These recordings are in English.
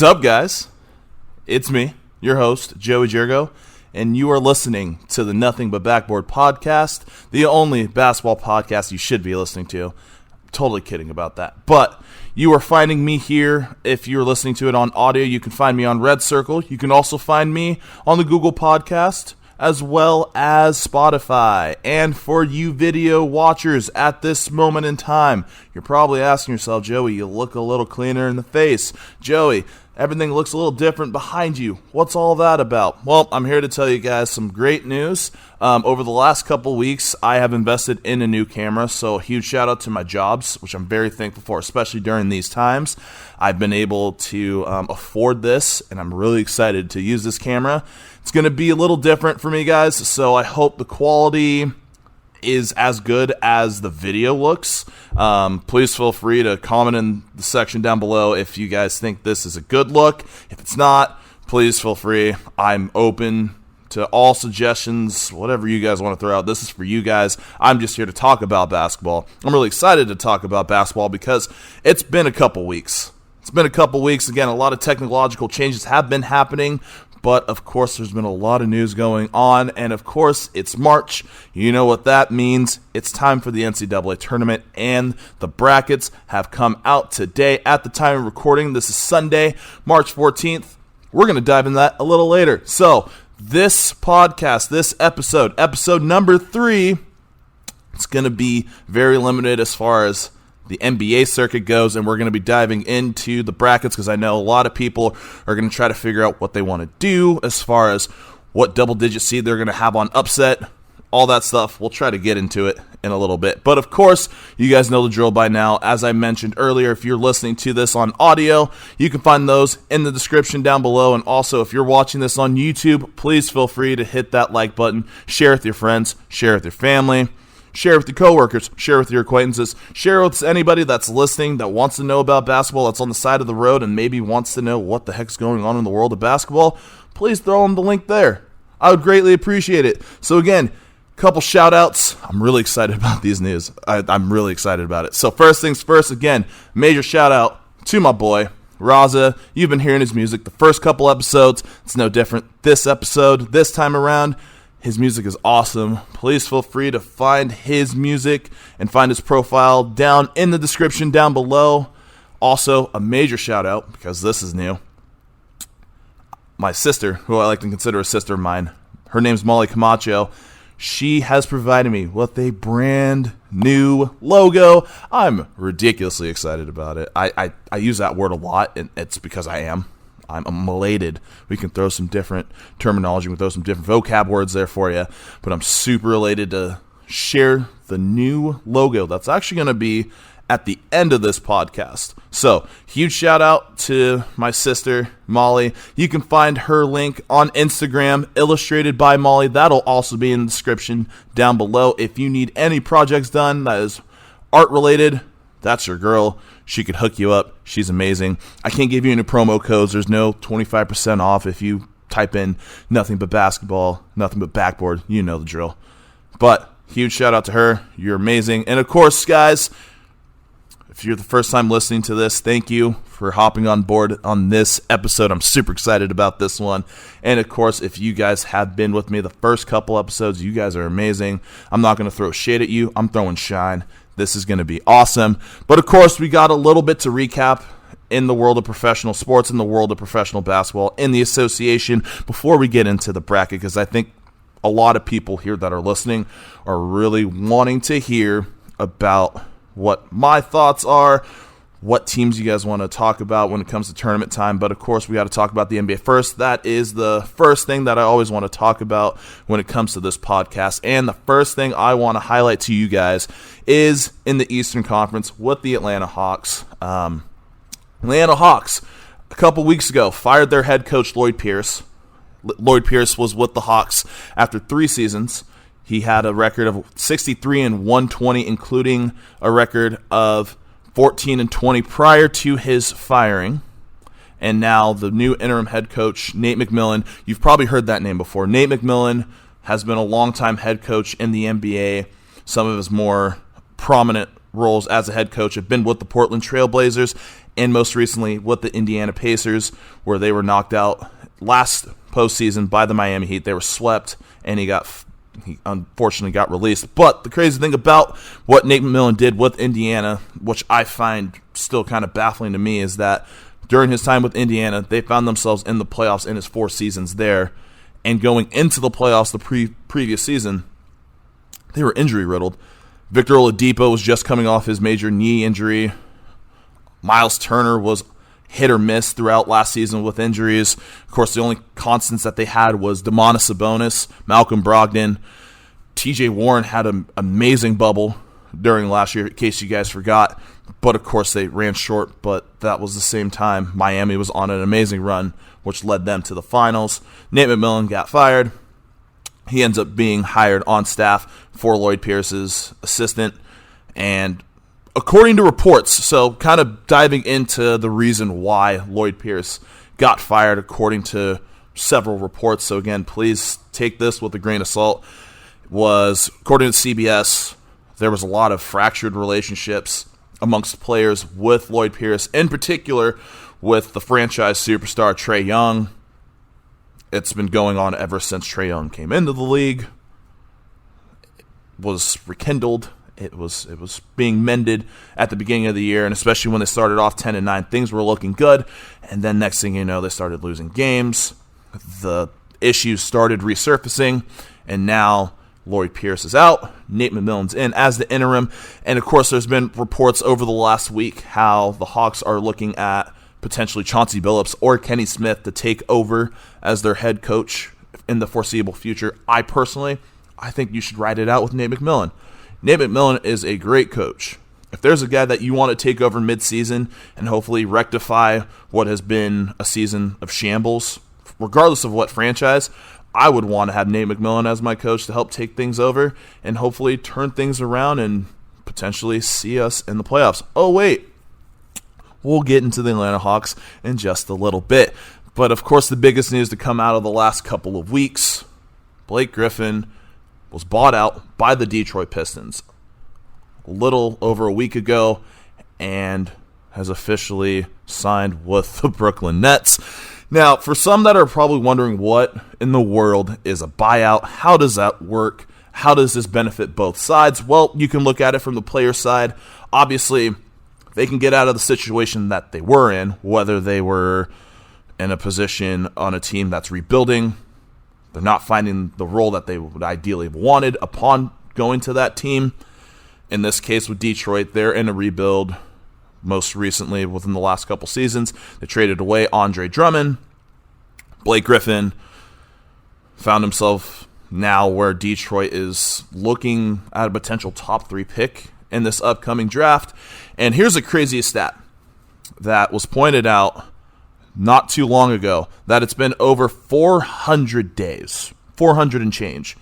What's up, guys? It's me, your host, Joey Jergo, and you are listening to the Nothing But Backboard podcast, the only basketball podcast you should be listening to. Totally kidding about that. But you are finding me here. If you're listening to it on audio, you can find me on Red Circle. You can also find me on the Google Podcast, as well as Spotify. And for you video watchers at this moment in time, you're probably asking yourself, Joey, you look a little cleaner in the face. Joey, everything looks a little different behind you. What's all that about? Well, I'm here to tell you guys some great news. Over the last couple weeks, I have invested in a new camera, so a huge shout out to my jobs, which I'm very thankful for, especially during these times. I've been able to afford this, and I'm really excited to use this camera. It's going to be a little different for me, guys, so I hope the quality is as good as the video looks. Please feel free to comment in the section down below if you guys think this is a good look. If it's not, please feel free. I'm open to all suggestions, whatever you guys want to throw out. This is for you guys. I'm just here to talk about basketball. I'm really excited to talk about basketball because it's been a couple weeks. Again, a lot of technological changes have been happening, but of course there's been a lot of news going on, and of course it's March. You know what that means. It's time for the NCAA tournament, and the brackets have come out today at the time of recording. This is Sunday, March 14th. We're going to dive into that a little later. So this podcast, this episode number 3, it's going to be very limited as far as the NBA circuit goes, and we're going to be diving into the brackets because I know a lot of people are going to try to figure out what they want to do as far as what double-digit seed they're going to have on upset, all that stuff. We'll try to get into it in a little bit. But, of course, you guys know the drill by now. As I mentioned earlier, if you're listening to this on audio, you can find those in the description down below. And also, if you're watching this on YouTube, please feel free to hit that like button, share with your friends, share with your family, share with your coworkers, share with your acquaintances, share with anybody that's listening that wants to know about basketball, that's on the side of the road and maybe wants to know what the heck's going on in the world of basketball. Please throw them the link there. I would greatly appreciate it. So again, couple shout outs. I'm really excited about these news. I'm really excited about it. So first things first, again, major shout out to my boy, Raza. You've been hearing his music the first couple episodes. It's no different this episode, this time around. His music is awesome. Please feel free to find his music and find his profile down in the description down below. Also, a major shout out, because this is new, my sister, who I like to consider a sister of mine, her name's Molly Camacho. She has provided me with a brand new logo. I'm ridiculously excited about it. I use that word a lot, and it's because I'm elated. We can throw some different terminology, we can throw some different vocab words there for you, but I'm super elated to share the new logo that's actually going to be at the end of this podcast. So, huge shout out to my sister, Molly. You can find her link on Instagram, illustrated by Molly. That'll also be in the description down below. If you need any projects done that is art related, that's your girl. She could hook you up. She's amazing. I can't give you any promo codes. There's no 25% off if you type in Nothing But Basketball, Nothing But Backboard. You know the drill. But huge shout out to her. You're amazing. And of course, guys, if you're the first time listening to this, thank you for hopping on board on this episode. I'm super excited about this one. And of course, if you guys have been with me the first couple episodes, you guys are amazing. I'm not going to throw shade at you. I'm throwing shine. This is going to be awesome. But of course, we got a little bit to recap in the world of professional sports, in the world of professional basketball, in the association, before we get into the bracket, because I think a lot of people here that are listening are really wanting to hear about what my thoughts are, what teams you guys want to talk about when it comes to tournament time. But of course, we got to talk about the NBA first. That is the first thing that I always want to talk about when it comes to this podcast. And the first thing I want to highlight to you guys is in the Eastern Conference with the Atlanta Hawks. Atlanta Hawks, a couple weeks ago, fired their head coach, Lloyd Pierce. Lloyd Pierce was with the Hawks after 3 seasons. He had a record of 63 and 120, including a record of 14 and 20 prior to his firing. And now the new interim head coach, Nate McMillan. You've probably heard that name before. Nate McMillan has been a longtime head coach in the NBA. Some of his more prominent roles as a head coach have been with the Portland Trail Blazers and most recently with the Indiana Pacers, where they were knocked out last postseason by the Miami Heat. They were swept, and he unfortunately got released. But the crazy thing about what Nate McMillan did with Indiana, which I find still kind of baffling to me, is that during his time with Indiana, they found themselves in the playoffs in his 4 seasons there. And going into the playoffs the previous season, they were injury-riddled. Victor Oladipo was just coming off his major knee injury. Miles Turner was hit or miss throughout last season with injuries. Of course, the only constants that they had was Domantas Sabonis, Malcolm Brogdon. TJ Warren had an amazing bubble during last year, in case you guys forgot. But, of course, they ran short. But that was the same time Miami was on an amazing run, which led them to the finals. Nate McMillan got fired. He ends up being hired on staff for Lloyd Pierce's assistant. And according to reports, so kind of diving into the reason why Lloyd Pierce got fired, according to several reports. So again, please take this with a grain of salt. Was, according to CBS, there was a lot of fractured relationships amongst players with Lloyd Pierce, in particular with the franchise superstar Trae Young. It's been going on ever since Trae Young came into the league. It was rekindled. It was being mended at the beginning of the year, and especially when they started off 10-9, things were looking good. And then next thing you know, they started losing games. The issues started resurfacing, and now Lloyd Pierce is out. Nate McMillan's in as the interim. And, of course, there's been reports over the last week how the Hawks are looking at potentially Chauncey Billups or Kenny Smith to take over as their head coach in the foreseeable future. I think you should ride it out with Nate McMillan. Nate McMillan is a great coach. If there's a guy that you want to take over midseason and hopefully rectify what has been a season of shambles, regardless of what franchise, I would want to have Nate McMillan as my coach to help take things over and hopefully turn things around and potentially see us in the playoffs. Oh, wait. We'll get into the Atlanta Hawks in just a little bit. But, of course, the biggest news to come out of the last couple of weeks, Blake Griffin was bought out by the Detroit Pistons a little over a week ago and has officially signed with the Brooklyn Nets. Now, for some that are probably wondering what in the world is a buyout, how does that work? How does this benefit both sides? Well, you can look at it from the player side. Obviously, they can get out of the situation that they were in, whether they were in a position on a team that's rebuilding. They're not finding the role that they would ideally have wanted upon going to that team. In this case with Detroit, they're in a rebuild. Most recently, within the last couple seasons, they traded away Andre Drummond. Blake Griffin found himself now where Detroit is looking at a potential top 3 pick in this upcoming draft. And here's the craziest stat that was pointed out not too long ago, that it's been over 400 days, 400 and change,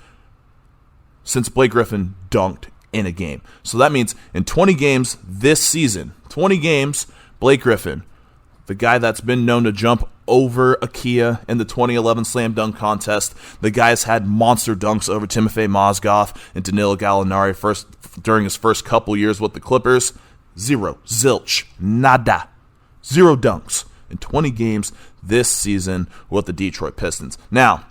since Blake Griffin dunked in a game. So that means in 20 games this season, 20 games, Blake Griffin, the guy that's been known to jump over Akia in the 2011 Slam Dunk Contest, the guy's had monster dunks over Timofey Mozgov and Danilo Gallinari during his first couple years with the Clippers. Zero, zilch, nada, 0 dunks in 20 games this season with the Detroit Pistons. Now,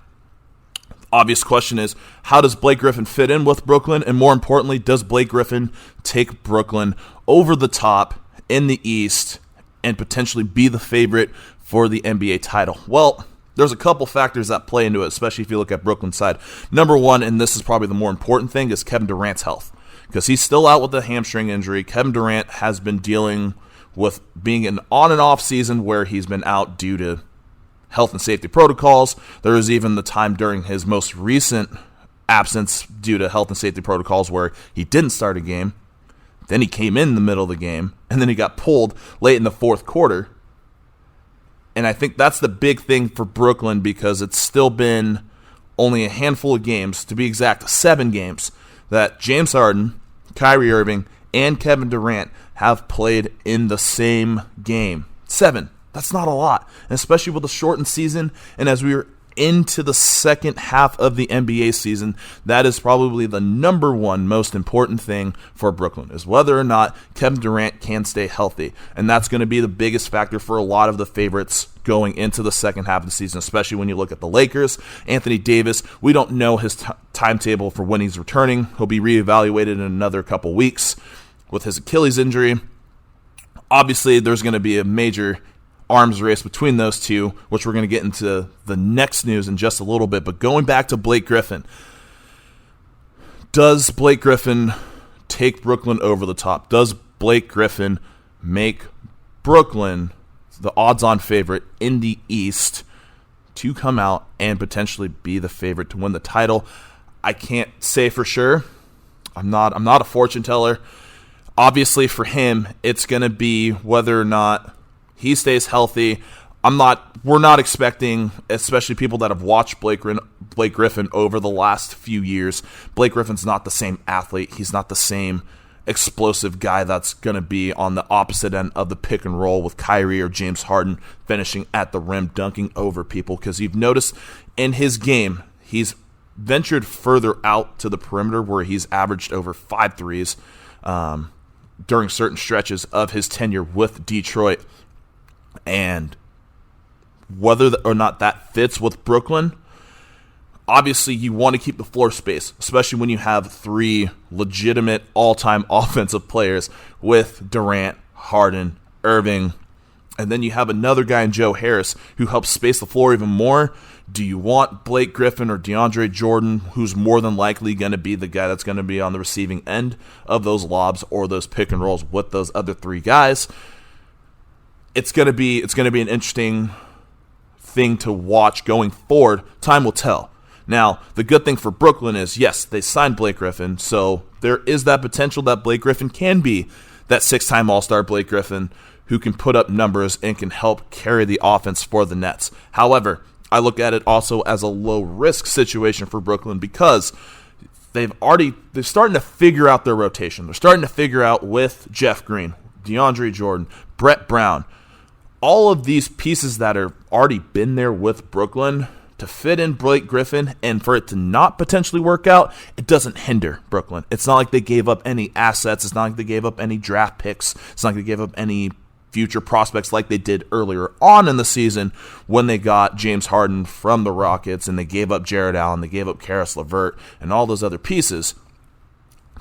obvious question is, how does Blake Griffin fit in with Brooklyn? And more importantly, does Blake Griffin take Brooklyn over the top in the East and potentially be the favorite for the NBA title? Well, there's a couple factors that play into it, especially if you look at Brooklyn's side. Number one, and this is probably the more important thing, is Kevin Durant's health. Because he's still out with a hamstring injury. Kevin Durant has been dealing with being an on and off season where he's been out due to health and safety protocols. There was even the time during his most recent absence due to health and safety protocols where he didn't start a game. Then he came in the middle of the game, and then he got pulled late in the fourth quarter. And I think that's the big thing for Brooklyn, because it's still been only a handful of games, to be exact, 7 games, that James Harden, Kyrie Irving, and Kevin Durant have played in the same game. 7. That's not a lot, and especially with a shortened season. And as we were into the second half of the NBA season, that is probably the number one most important thing for Brooklyn, is whether or not Kevin Durant can stay healthy. And that's going to be the biggest factor for a lot of the favorites going into the second half of the season, especially when you look at the Lakers. Anthony Davis, we don't know his timetable for when he's returning. He'll be reevaluated in another couple weeks with his Achilles injury. Obviously, there's going to be a major arms race between those two, which we're going to get into the next news in just a little bit. But going back to Blake Griffin, does Blake Griffin take Brooklyn over the top? Does Blake Griffin make Brooklyn the odds-on favorite in the East to come out and potentially be the favorite to win the title? I can't say for sure. I'm not a fortune teller. Obviously, for him, it's going to be whether or not he stays healthy. We're not expecting, especially people that have watched Blake Griffin over the last few years. Blake Griffin's not the same athlete. He's not the same explosive guy that's going to be on the opposite end of the pick and roll with Kyrie or James Harden finishing at the rim, dunking over people. Because you've noticed in his game, he's ventured further out to the perimeter where he's averaged over 5 threes during certain stretches of his tenure with Detroit. And whether or not that fits with Brooklyn, obviously you want to keep the floor space, especially when you have 3 legitimate all-time offensive players with Durant, Harden, Irving, and then you have another guy in Joe Harris who helps space the floor even more. Do you want Blake Griffin or DeAndre Jordan, who's more than likely going to be the guy that's going to be on the receiving end of those lobs or those pick and rolls with those other 3 guys? It's going to be an interesting thing to watch going forward. Time will tell. Now, the good thing for Brooklyn is, yes, they signed Blake Griffin, so there is that potential that Blake Griffin can be that 6-time All-Star Blake Griffin who can put up numbers and can help carry the offense for the Nets. However, I look at it also as a low-risk situation for Brooklyn because they're starting to figure out their rotation. They're starting to figure out with Jeff Green, DeAndre Jordan, Brett Brown, all of these pieces that are already been there with Brooklyn to fit in Blake Griffin, and for it to not potentially work out, it doesn't hinder Brooklyn. It's not like they gave up any assets. It's not like they gave up any draft picks. It's not like they gave up any future prospects like they did earlier on in the season when they got James Harden from the Rockets and they gave up Jared Allen, they gave up Karis LeVert, and all those other pieces.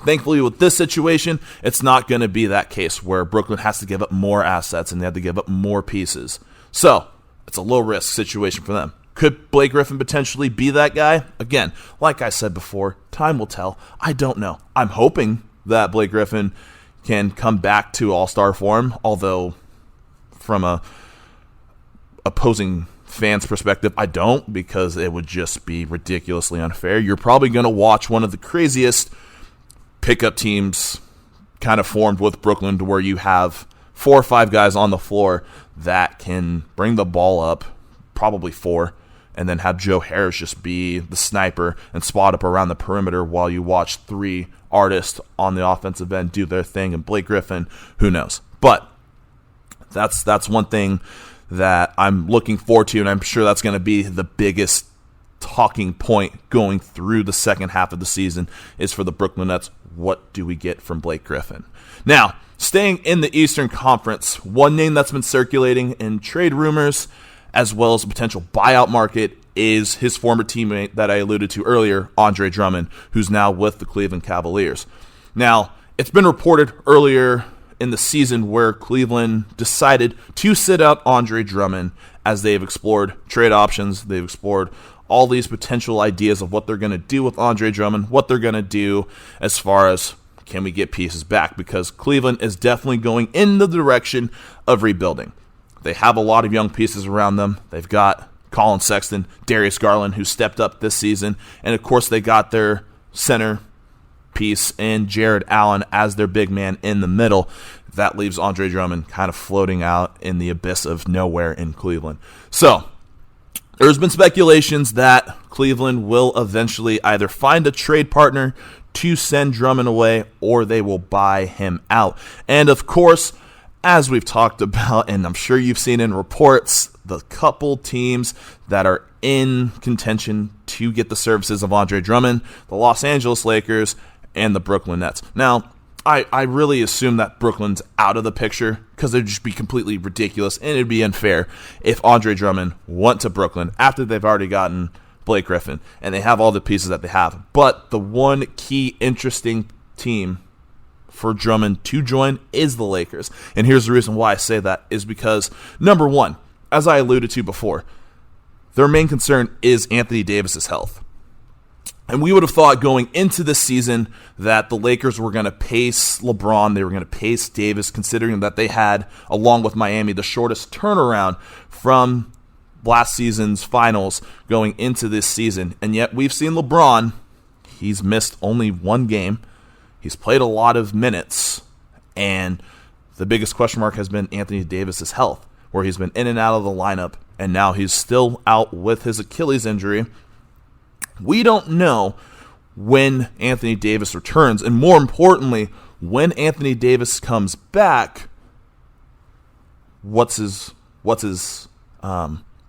Thankfully, with this situation, it's not going to be that case where Brooklyn has to give up more assets and they have to give up more pieces. So, it's a low-risk situation for them. Could Blake Griffin potentially be that guy? Again, like I said before, time will tell. I don't know. I'm hoping that Blake Griffin can come back to all-star form, although from a opposing fans' perspective, I don't, because it would just be ridiculously unfair. You're probably going to watch one of the craziest pickup teams kind of formed with Brooklyn to where you have 4 or 5 guys on the floor that can bring the ball up, probably 4, and then have Joe Harris just be the sniper and spot up around the perimeter while you watch 3 artists on the offensive end do their thing, and Blake Griffin, who knows. But that's one thing that I'm looking forward to, and I'm sure that's going to be the biggest talking point going through the second half of the season is for the Brooklyn Nets. What do we get from Blake Griffin? Now, staying in the Eastern Conference, one name that's been circulating in trade rumors as well as a potential buyout market is his former teammate that I alluded to earlier, Andre Drummond, who's now with the Cleveland Cavaliers. Now, it's been reported earlier in the season where Cleveland decided to sit out Andre Drummond as they've explored trade options. They've explored all these potential ideas of what they're going to do with Andre Drummond, what they're going to do as far as can we get pieces back, because Cleveland is definitely going in the direction of rebuilding. They have a lot of young pieces around them. They've got Colin Sexton, Darius Garland, who stepped up this season, and of course they got their center piece in Jared Allen as their big man in the middle. That leaves Andre Drummond kind of floating out in the abyss of nowhere in Cleveland. So, there's been speculations that Cleveland will eventually either find a trade partner to send Drummond away or they will buy him out. And of course, as we've talked about, and I'm sure you've seen in reports, the couple teams that are in contention to get the services of Andre Drummond, the Los Angeles Lakers, and the Brooklyn Nets. Now, I really assume that Brooklyn's out of the picture because it'd just be completely ridiculous and it'd be unfair if Andre Drummond went to Brooklyn after they've already gotten Blake Griffin and they have all the pieces that they have. But the one key interesting team for Drummond to join is the Lakers. And here's the reason why I say that is because, number one, as I alluded to before, their main concern is Anthony Davis's health. And we would have thought going into this season that the Lakers were going to pace LeBron, they were going to pace Davis, considering that they had, along with Miami, the shortest turnaround from last season's finals going into this season. And yet we've seen LeBron, he's missed only one game. He's played a lot of minutes. And the biggest question mark has been Anthony Davis's health, where he's been in and out of the lineup. And now he's still out with his Achilles injury. We don't know when Anthony Davis returns, and more importantly, when Anthony Davis comes back, what's his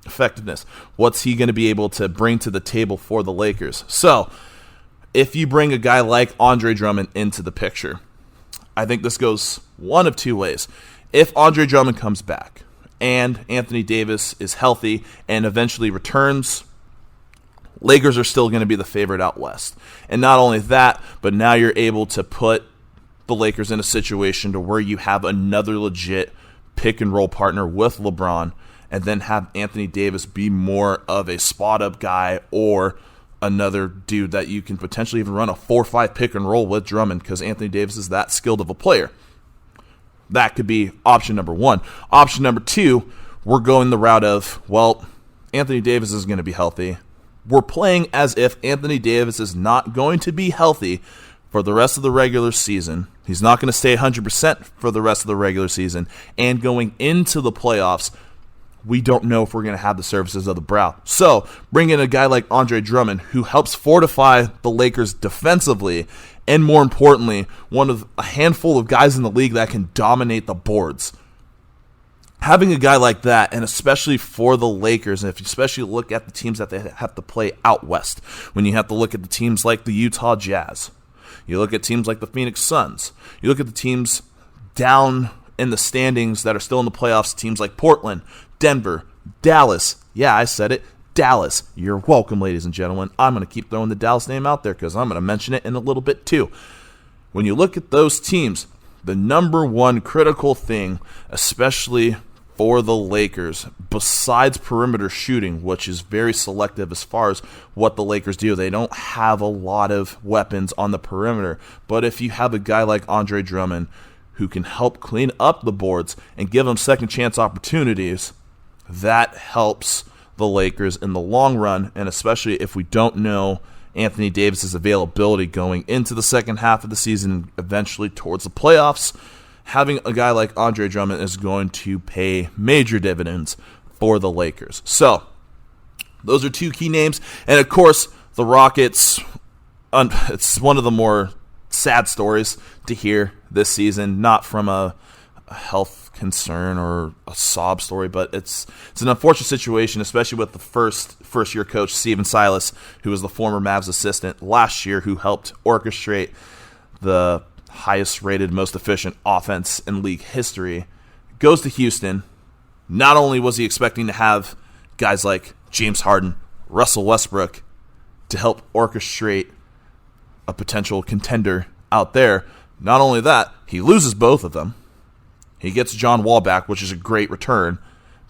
effectiveness? What's he going to be able to bring to the table for the Lakers? So, if you bring a guy like Andre Drummond into the picture, I think this goes one of two ways. If Andre Drummond comes back and Anthony Davis is healthy and eventually returns, Lakers are still going to be the favorite out west. And not only that, but now you're able to put the Lakers in a situation to where you have another legit pick-and-roll partner with LeBron, and then have Anthony Davis be more of a spot-up guy or another dude that you can potentially even run a 4-5 pick-and-roll with Drummond because Anthony Davis is that skilled of a player. That could be option number one. Option number two, we're going the route of, well, Anthony Davis is going to be healthy. We're playing as if Anthony Davis is not going to be healthy for the rest of the regular season. He's not going to stay 100% for the rest of the regular season. And going into the playoffs, we don't know if we're going to have the services of the Brow. So, bring in a guy like Andre Drummond, who helps fortify the Lakers defensively, and more importantly, one of a handful of guys in the league that can dominate the boards. Having a guy like that, and especially for the Lakers, and if you especially look at the teams that they have to play out west, when you have to look at the teams like the Utah Jazz, you look at teams like the Phoenix Suns, you look at the teams down in the standings that are still in the playoffs, teams like Portland, Denver, Dallas. Yeah, I said it. Dallas. You're welcome, ladies and gentlemen. I'm going to keep throwing the Dallas name out there because I'm going to mention it in a little bit too. When you look at those teams, the number one critical thing, especially for the Lakers, besides perimeter shooting, which is very selective as far as what the Lakers do, they don't have a lot of weapons on the perimeter. But if you have a guy like Andre Drummond who can help clean up the boards and give them second chance opportunities, that helps the Lakers in the long run, and especially if we don't know Anthony Davis's availability going into the second half of the season and eventually towards the playoffs. Having a guy like Andre Drummond is going to pay major dividends for the Lakers. So, those are two key names. And, of course, the Rockets, it's one of the more sad stories to hear this season, not from a health concern or a sob story, but it's an unfortunate situation, especially with the first-year coach, Steven Silas, who was the former Mavs assistant last year, who helped orchestrate the highest rated, most efficient offense in league history, goes to Houston. Not only was he expecting to have guys like James Harden, Russell Westbrook to help orchestrate a potential contender out there, not only that, he loses both of them. He gets John Wall back, which is a great return,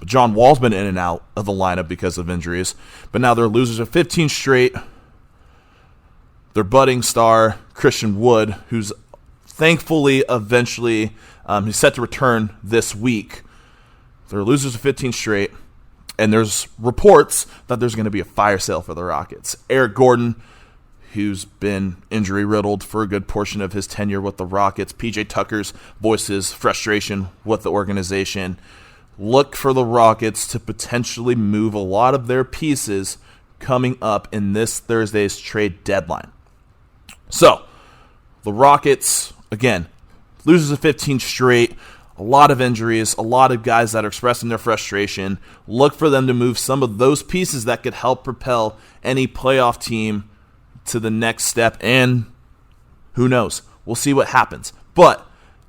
but John Wall's been in and out of the lineup because of injuries. But now they're losers of 15 straight. Their budding star, Christian Wood, who's thankfully, eventually, he's set to return this week. They're losers of 15 straight, and there's reports that there's going to be a fire sale for the Rockets. Eric Gordon, who's been injury-riddled for a good portion of his tenure with the Rockets. PJ Tucker's voices frustration with the organization. Look for the Rockets to potentially move a lot of their pieces coming up in this Thursday's trade deadline. So, the Rockets, again, loses a 15 straight. A lot of injuries, a lot of guys that are expressing their frustration. Look for them to move some of those pieces that could help propel any playoff team to the next step, and who knows? We'll see what happens. But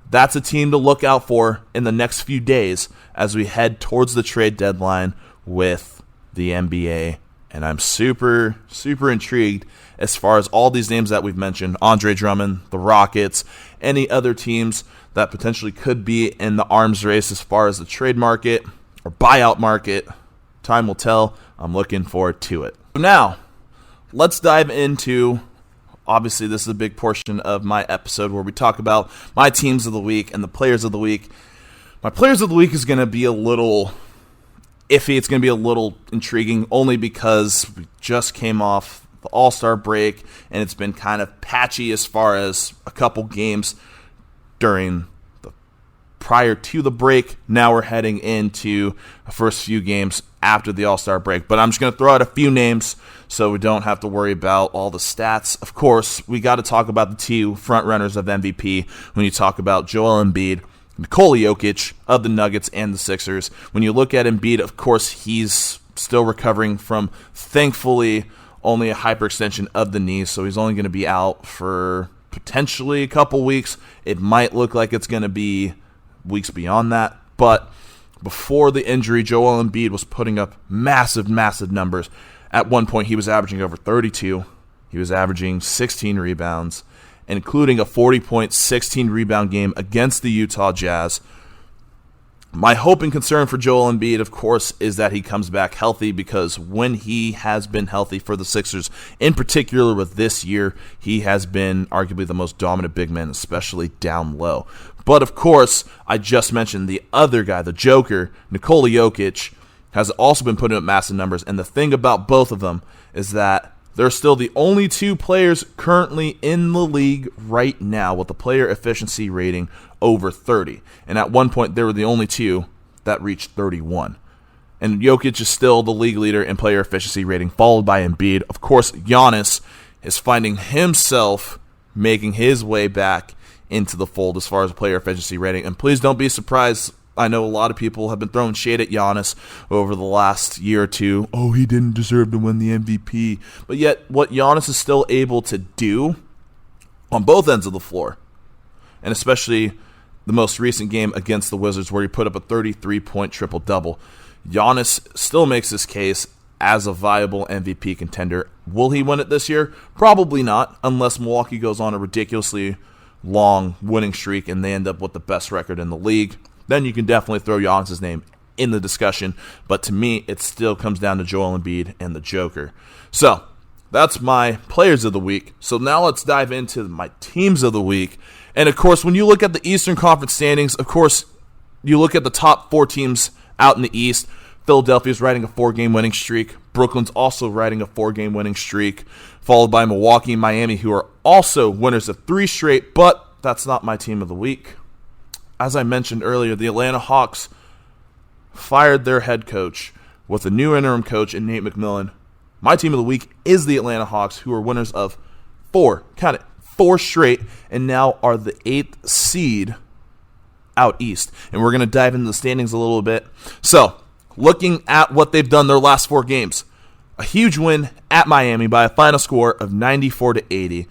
that's a team to look out for in the next few days as we head towards the trade deadline with the NBA. And I'm super, super intrigued as far as all these names that we've mentioned, Andre Drummond, the Rockets, any other teams that potentially could be in the arms race as far as the trade market or buyout market. Time will tell. I'm looking forward to it. Now, let's dive into, obviously this is a big portion of my episode where we talk about my teams of the week and the players of the week. My players of the week is going to be a little iffy. It's going to be a little intriguing only because we just came off the All-Star break and it's been kind of patchy as far as a couple games during the prior to the break. Now we're heading into the first few games after the All-Star break. But I'm just going to throw out a few names so we don't have to worry about all the stats. Of course, we got to talk about the two front runners of MVP when you talk about Joel Embiid, Nikola Jokic of the Nuggets and the Sixers. When you look at Embiid, of course, he's still recovering from, thankfully, only a hyperextension of the knee, so he's only going to be out for potentially a couple weeks. It might look like it's going to be weeks beyond that, but before the injury, Joel Embiid was putting up massive, massive numbers. At one point, he was averaging over 32. He was averaging 16 rebounds, including a 40-point, 16-rebound game against the Utah Jazz. My hope and concern for Joel Embiid, of course, is that he comes back healthy, because when he has been healthy for the Sixers, in particular with this year, he has been arguably the most dominant big man, especially down low. But, of course, I just mentioned the other guy, the Joker, Nikola Jokic, has also been putting up massive numbers. And the thing about both of them is that they're still the only two players currently in the league right now with a player efficiency rating over 30. And at one point, they were the only two that reached 31. And Jokic is still the league leader in player efficiency rating, followed by Embiid. Of course, Giannis is finding himself making his way back into the fold as far as player efficiency rating. And please don't be surprised. I know a lot of people have been throwing shade at Giannis over the last year or two. Oh, he didn't deserve to win the MVP. But yet, what Giannis is still able to do on both ends of the floor, and especially the most recent game against the Wizards where he put up a 33-point triple-double, Giannis still makes this case as a viable MVP contender. Will he win it this year? Probably not, unless Milwaukee goes on a ridiculously long winning streak and they end up with the best record in the league. Then you can definitely throw Giannis' name in the discussion. But to me, it still comes down to Joel Embiid and the Joker. So that's my players of the week. So now let's dive into my teams of the week. And, of course, when you look at the Eastern Conference standings, of course, you look at the top four teams out in the East. Philadelphia's riding a 4-game winning streak. Brooklyn's also riding a 4-game winning streak, followed by Milwaukee and Miami, who are also winners of 3 straight, but that's not my team of the week. As I mentioned earlier, the Atlanta Hawks fired their head coach with a new interim coach in Nate McMillan. My team of the week is the Atlanta Hawks, who are winners of 4 straight, and now are the 8th seed out east. And we're going to dive into the standings a little bit. So, looking at what they've done their last 4 games, a huge win at Miami by a final score of 94-80.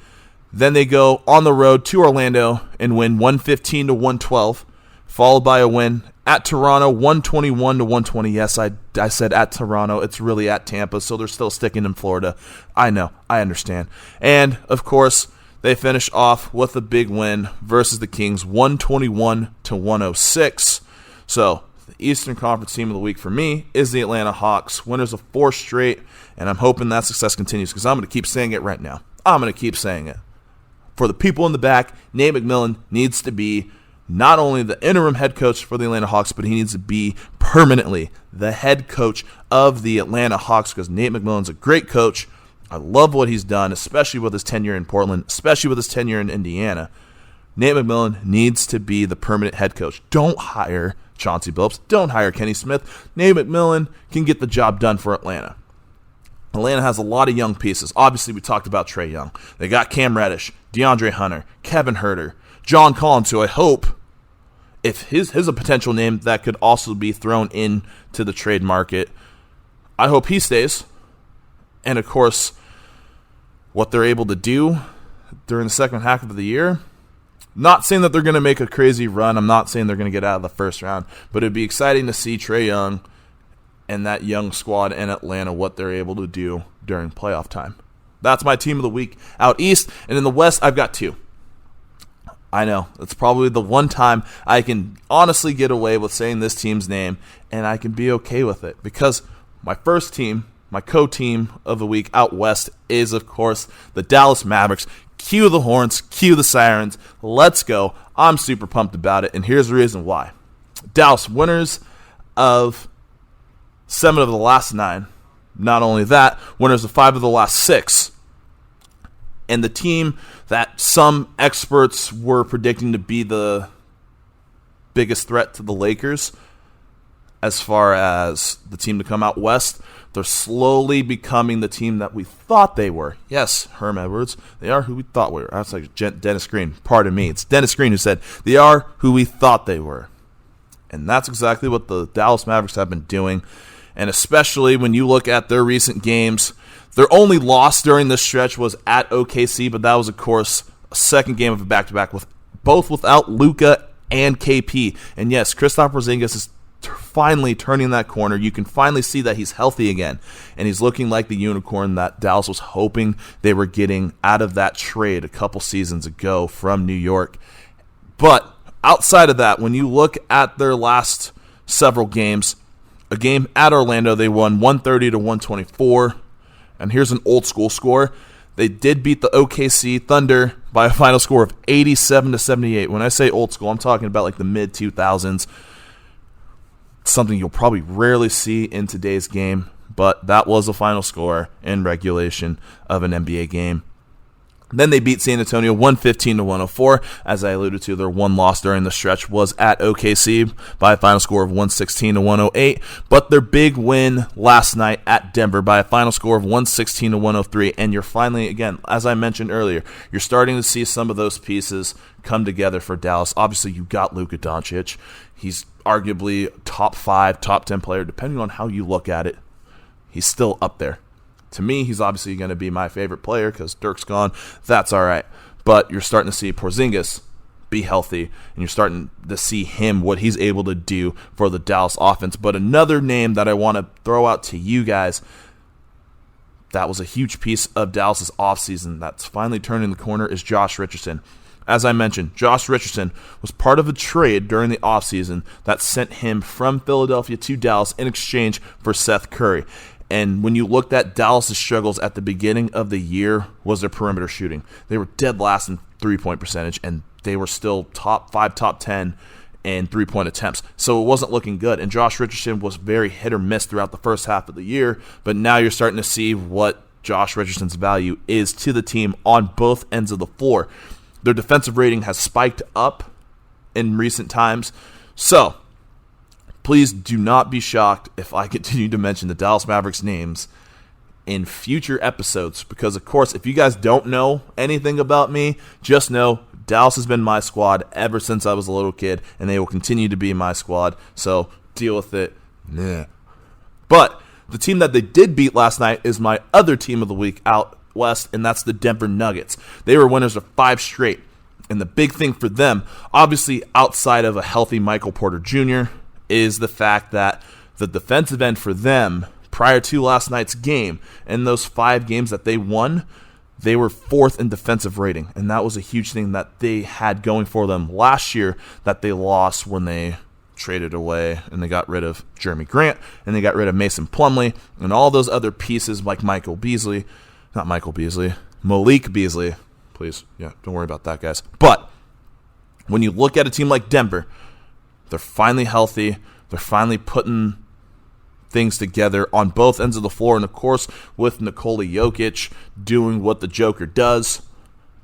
Then they go on the road to Orlando and win 115-112, followed by a win at Toronto, 121-120. Yes, I said at Toronto. It's really at Tampa, so they're still sticking in Florida. I know. I understand. And, of course, they finish off with a big win versus the Kings, 121-106. So, the Eastern Conference team of the week for me is the Atlanta Hawks, winners of 4 straight, and I'm hoping that success continues because I'm going to keep saying it right now. I'm going to keep saying it. For the people in the back, Nate McMillan needs to be not only the interim head coach for the Atlanta Hawks, but he needs to be permanently the head coach of the Atlanta Hawks because Nate McMillan's a great coach. I love what he's done, especially with his tenure in Portland, especially with his tenure in Indiana. Nate McMillan needs to be the permanent head coach. Don't hire Chauncey Billups. Don't hire Kenny Smith. Nate McMillan can get the job done for Atlanta. Atlanta has a lot of young pieces. Obviously, we talked about Trae Young. They got Cam Reddish, DeAndre Hunter, Kevin Huerter, John Collins, who I hope if his a potential name that could also be thrown into the trade market. I hope he stays. And, of course, what they're able to do during the second half of the year, not saying that they're going to make a crazy run. I'm not saying they're going to get out of the first round. But it'd be exciting to see Trae Young and that young squad in Atlanta, what they're able to do during playoff time. That's my team of the week out east. And in the west, I've got two. I know, it's probably the one time I can honestly get away with saying this team's name, and I can be okay with it. Because my first team, my co-team of the week out west is, of course, the Dallas Mavericks. Cue the horns, cue the sirens. Let's go. I'm super pumped about it, and here's the reason why. Dallas, winners of 7 of the last 9. Not only that, winners of 5 of the last 6. And the team that some experts were predicting to be the biggest threat to the Lakers as far as the team to come out west, they're slowly becoming the team that we thought they were. Yes, Herm Edwards, they are who we thought we were. That's like Dennis Green. Pardon me. It's Dennis Green who said, they are who we thought they were. And that's exactly what the Dallas Mavericks have been doing. And especially when you look at their recent games, their only loss during this stretch was at OKC, but that was, of course, a second game of a back-to-back with both without Luka and KP. And yes, Kristaps Porzingis is finally turning that corner. You can finally see that he's healthy again, and he's looking like the unicorn that Dallas was hoping they were getting out of that trade a couple seasons ago from New York. But outside of that, when you look at their last several games, a game at Orlando, they won 130-124. And here's an old school score. They did beat the OKC Thunder by a final score of 87-78. When I say old school, I'm talking about like the mid-2000s. Something you'll probably rarely see in today's game, but that was the final score in regulation of an NBA game. Then they beat San Antonio 115-104. As I alluded to, their one loss during the stretch was at OKC by a final score of 116-108. But their big win last night at Denver by a final score of 116-103. And you're finally, again, as I mentioned earlier, you're starting to see some of those pieces come together for Dallas. Obviously, you got Luka Doncic. He's arguably top 5, top 10 player, depending on how you look at it. He's still up there. To me, he's obviously going to be my favorite player because Dirk's gone. That's all right. But you're starting to see Porzingis be healthy, and you're starting to see him, what he's able to do for the Dallas offense. But another name that I want to throw out to you guys that was a huge piece of Dallas' offseason that's finally turning the corner is Josh Richardson. As I mentioned, Josh Richardson was part of a trade during the offseason that sent him from Philadelphia to Dallas in exchange for Seth Curry. And when you looked at Dallas' struggles at the beginning of the year was their perimeter shooting. They were dead last in three-point percentage, and they were still top 5, top 10 in three-point attempts. So it wasn't looking good. And Josh Richardson was very hit or miss throughout the first half of the year. But now you're starting to see what Josh Richardson's value is to the team on both ends of the floor. Their defensive rating has spiked up in recent times. So please do not be shocked if I continue to mention the Dallas Mavericks names in future episodes because, of course, if you guys don't know anything about me, just know Dallas has been my squad ever since I was a little kid, and they will continue to be my squad, so deal with it. Yeah. But the team that they did beat last night is my other team of the week out west, and that's the Denver Nuggets. They were winners of 5 straight, and the big thing for them, obviously outside of a healthy Michael Porter Jr., is the fact that the defensive end for them prior to last night's game, in those 5 games that they won, they were 4th in defensive rating. And that was a huge thing that they had going for them last year that they lost when they traded away and they got rid of Jeremy Grant and they got rid of Mason Plumlee and all those other pieces like Malik Beasley. Please, yeah, don't worry about that, guys. But when you look at a team like Denver, they're finally healthy. They're finally putting things together on both ends of the floor. And, of course, with Nikola Jokic doing what the Joker does,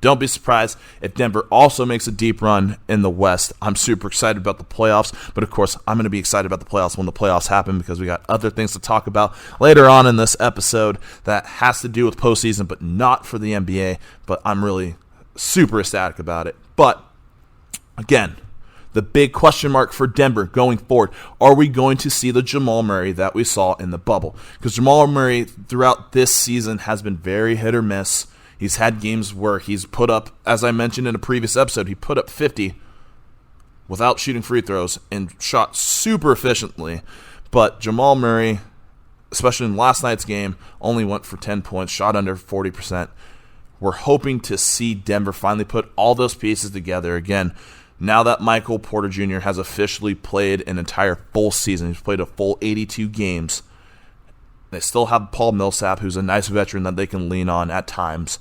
don't be surprised if Denver also makes a deep run in the West. I'm super excited about the playoffs. But, of course, I'm going to be excited about the playoffs when the playoffs happen because we got other things to talk about later on in this episode that has to do with postseason, but not for the NBA. But I'm really super ecstatic about it. But, again, the big question mark for Denver going forward. Are we going to see the Jamal Murray that we saw in the bubble? Because Jamal Murray throughout this season has been very hit or miss. He's had games where he's put up, as I mentioned in a previous episode, he put up 50 without shooting free throws and shot super efficiently. But Jamal Murray, especially in last night's game, only went for 10 points, shot under 40%. We're hoping to see Denver finally put all those pieces together again. Now that Michael Porter Jr. has officially played an entire full season, he's played a full 82 games. They still have Paul Millsap, who's a nice veteran that they can lean on at times.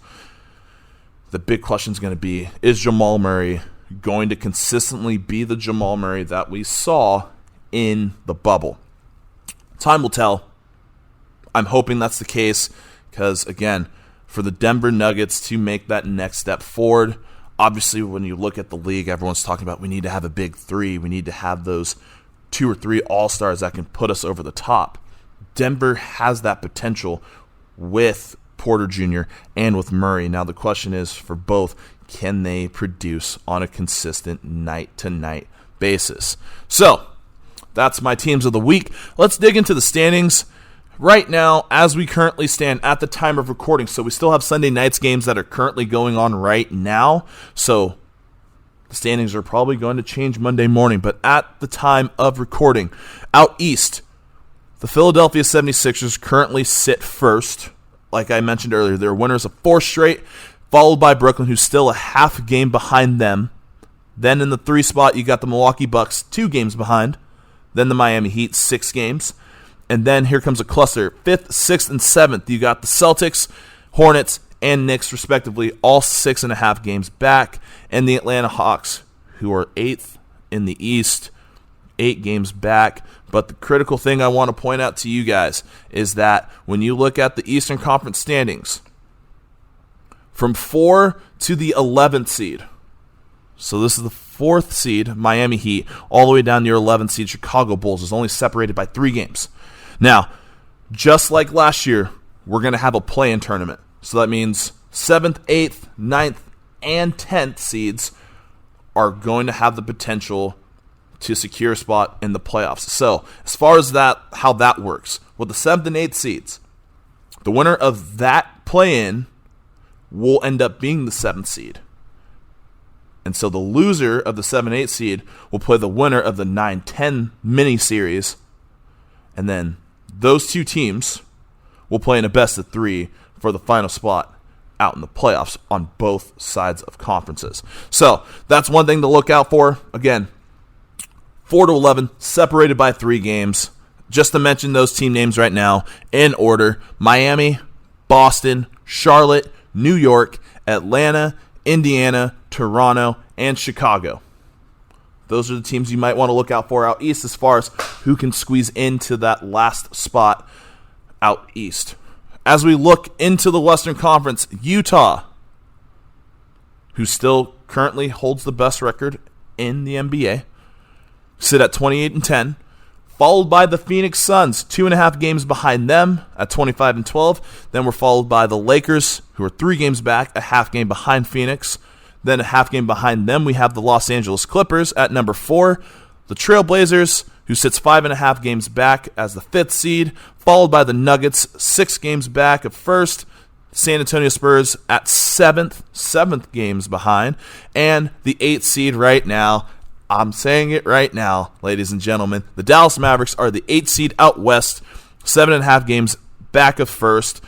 The big question is going to be, is Jamal Murray going to consistently be the Jamal Murray that we saw in the bubble? Time will tell. I'm hoping that's the case because, again, for the Denver Nuggets to make that next step forward, obviously when you look at the league, everyone's talking about we need to have a big three. We need to have those 2 or 3 all-stars that can put us over the top. Denver has that potential with Porter Jr. and with Murray. Now the question is for both, can they produce on a consistent night-to-night basis? So that's my teams of the week. Let's dig into the standings. Right now, as we currently stand at the time of recording, so we still have Sunday night's games that are currently going on right now. So the standings are probably going to change Monday morning. But at the time of recording, out east, the Philadelphia 76ers currently sit first. Like I mentioned earlier, they're winners of 4 straight, followed by Brooklyn, who's still a half game behind them. Then in the 3 spot, you got the Milwaukee Bucks, 2 games behind. Then the Miami Heat, 6 games. And then here comes a cluster. 5th, 6th, and 7th, you got the Celtics, Hornets, and Knicks, respectively, all 6.5 games back. And the Atlanta Hawks, who are 8th in the East, 8 games back. But the critical thing I want to point out to you guys is that when you look at the Eastern Conference standings, from 4 to the 11th seed, so this is the 4th seed, Miami Heat, all the way down to your 11th seed, Chicago Bulls, is only separated by 3 games. Now, just like last year, we're going to have a play-in tournament. So that means 7th, 8th, 9th, and 10th seeds are going to have the potential to secure a spot in the playoffs. So, as far as that, how that works, with the 7th and 8th seeds, the winner of that play-in will end up being the 7th seed. And so the loser of the 7-8 seed will play the winner of the 9-10 mini-series. And then those 2 teams will play in a best-of-3 for the final spot out in the playoffs on both sides of conferences. So that's one thing to look out for. Again, 4 to 11, separated by 3 games. Just to mention those team names right now in order: Miami, Boston, Charlotte, New York, Atlanta, Indiana, Toronto, and Chicago. Those are the teams you might want to look out for out east as far as who can squeeze into that last spot out east. As we look into the Western Conference, Utah, who still currently holds the best record in the NBA, sit at 28-10, followed by the Phoenix Suns, 2.5 games behind them at 25-12. Then we're followed by the Lakers, who are 3 games back, a half game behind Phoenix. Then a half game behind them, we have the Los Angeles Clippers at number 4. The Trailblazers, who sits 5.5 games back as the 5th seed, followed by the Nuggets, 6 games back of 1st. San Antonio Spurs at 7th games behind. And the 8th seed right now, I'm saying it right now, ladies and gentlemen, the Dallas Mavericks are the 8th seed out west, 7.5 games back of 1st.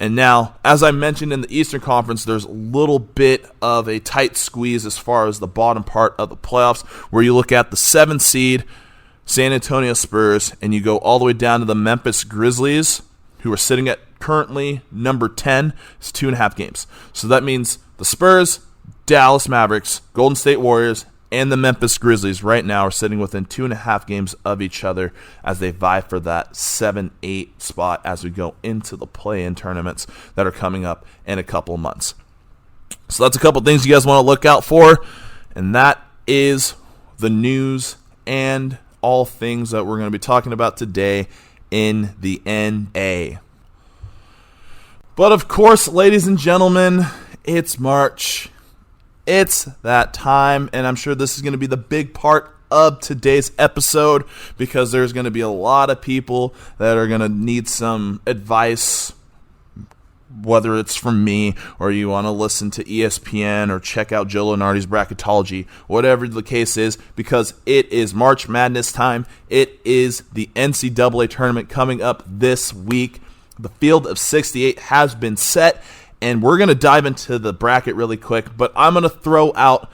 And now, as I mentioned in the Eastern Conference, there's a little bit of a tight squeeze as far as the bottom part of the playoffs, where you look at the 7th seed, San Antonio Spurs, and you go all the way down to the Memphis Grizzlies, who are sitting at currently number 10. It's 2.5 games. So that means the Spurs, Dallas Mavericks, Golden State Warriors, and the Memphis Grizzlies right now are sitting within 2.5 games of each other as they vie for that 7-8 spot as we go into the play-in tournaments that are coming up in a couple of months. So that's a couple things you guys want to look out for, and that is the news and all things that we're going to be talking about today in the NA. But of course, ladies and gentlemen, it's March. It's that time, and I'm sure this is going to be the big part of today's episode because there's going to be a lot of people that are going to need some advice, whether it's from me or you want to listen to ESPN or check out Joe Lunardi's bracketology, whatever the case is, because it is March Madness time. It is the NCAA tournament coming up this week. The field of 68 has been set, and we're going to dive into the bracket really quick, but I'm going to throw out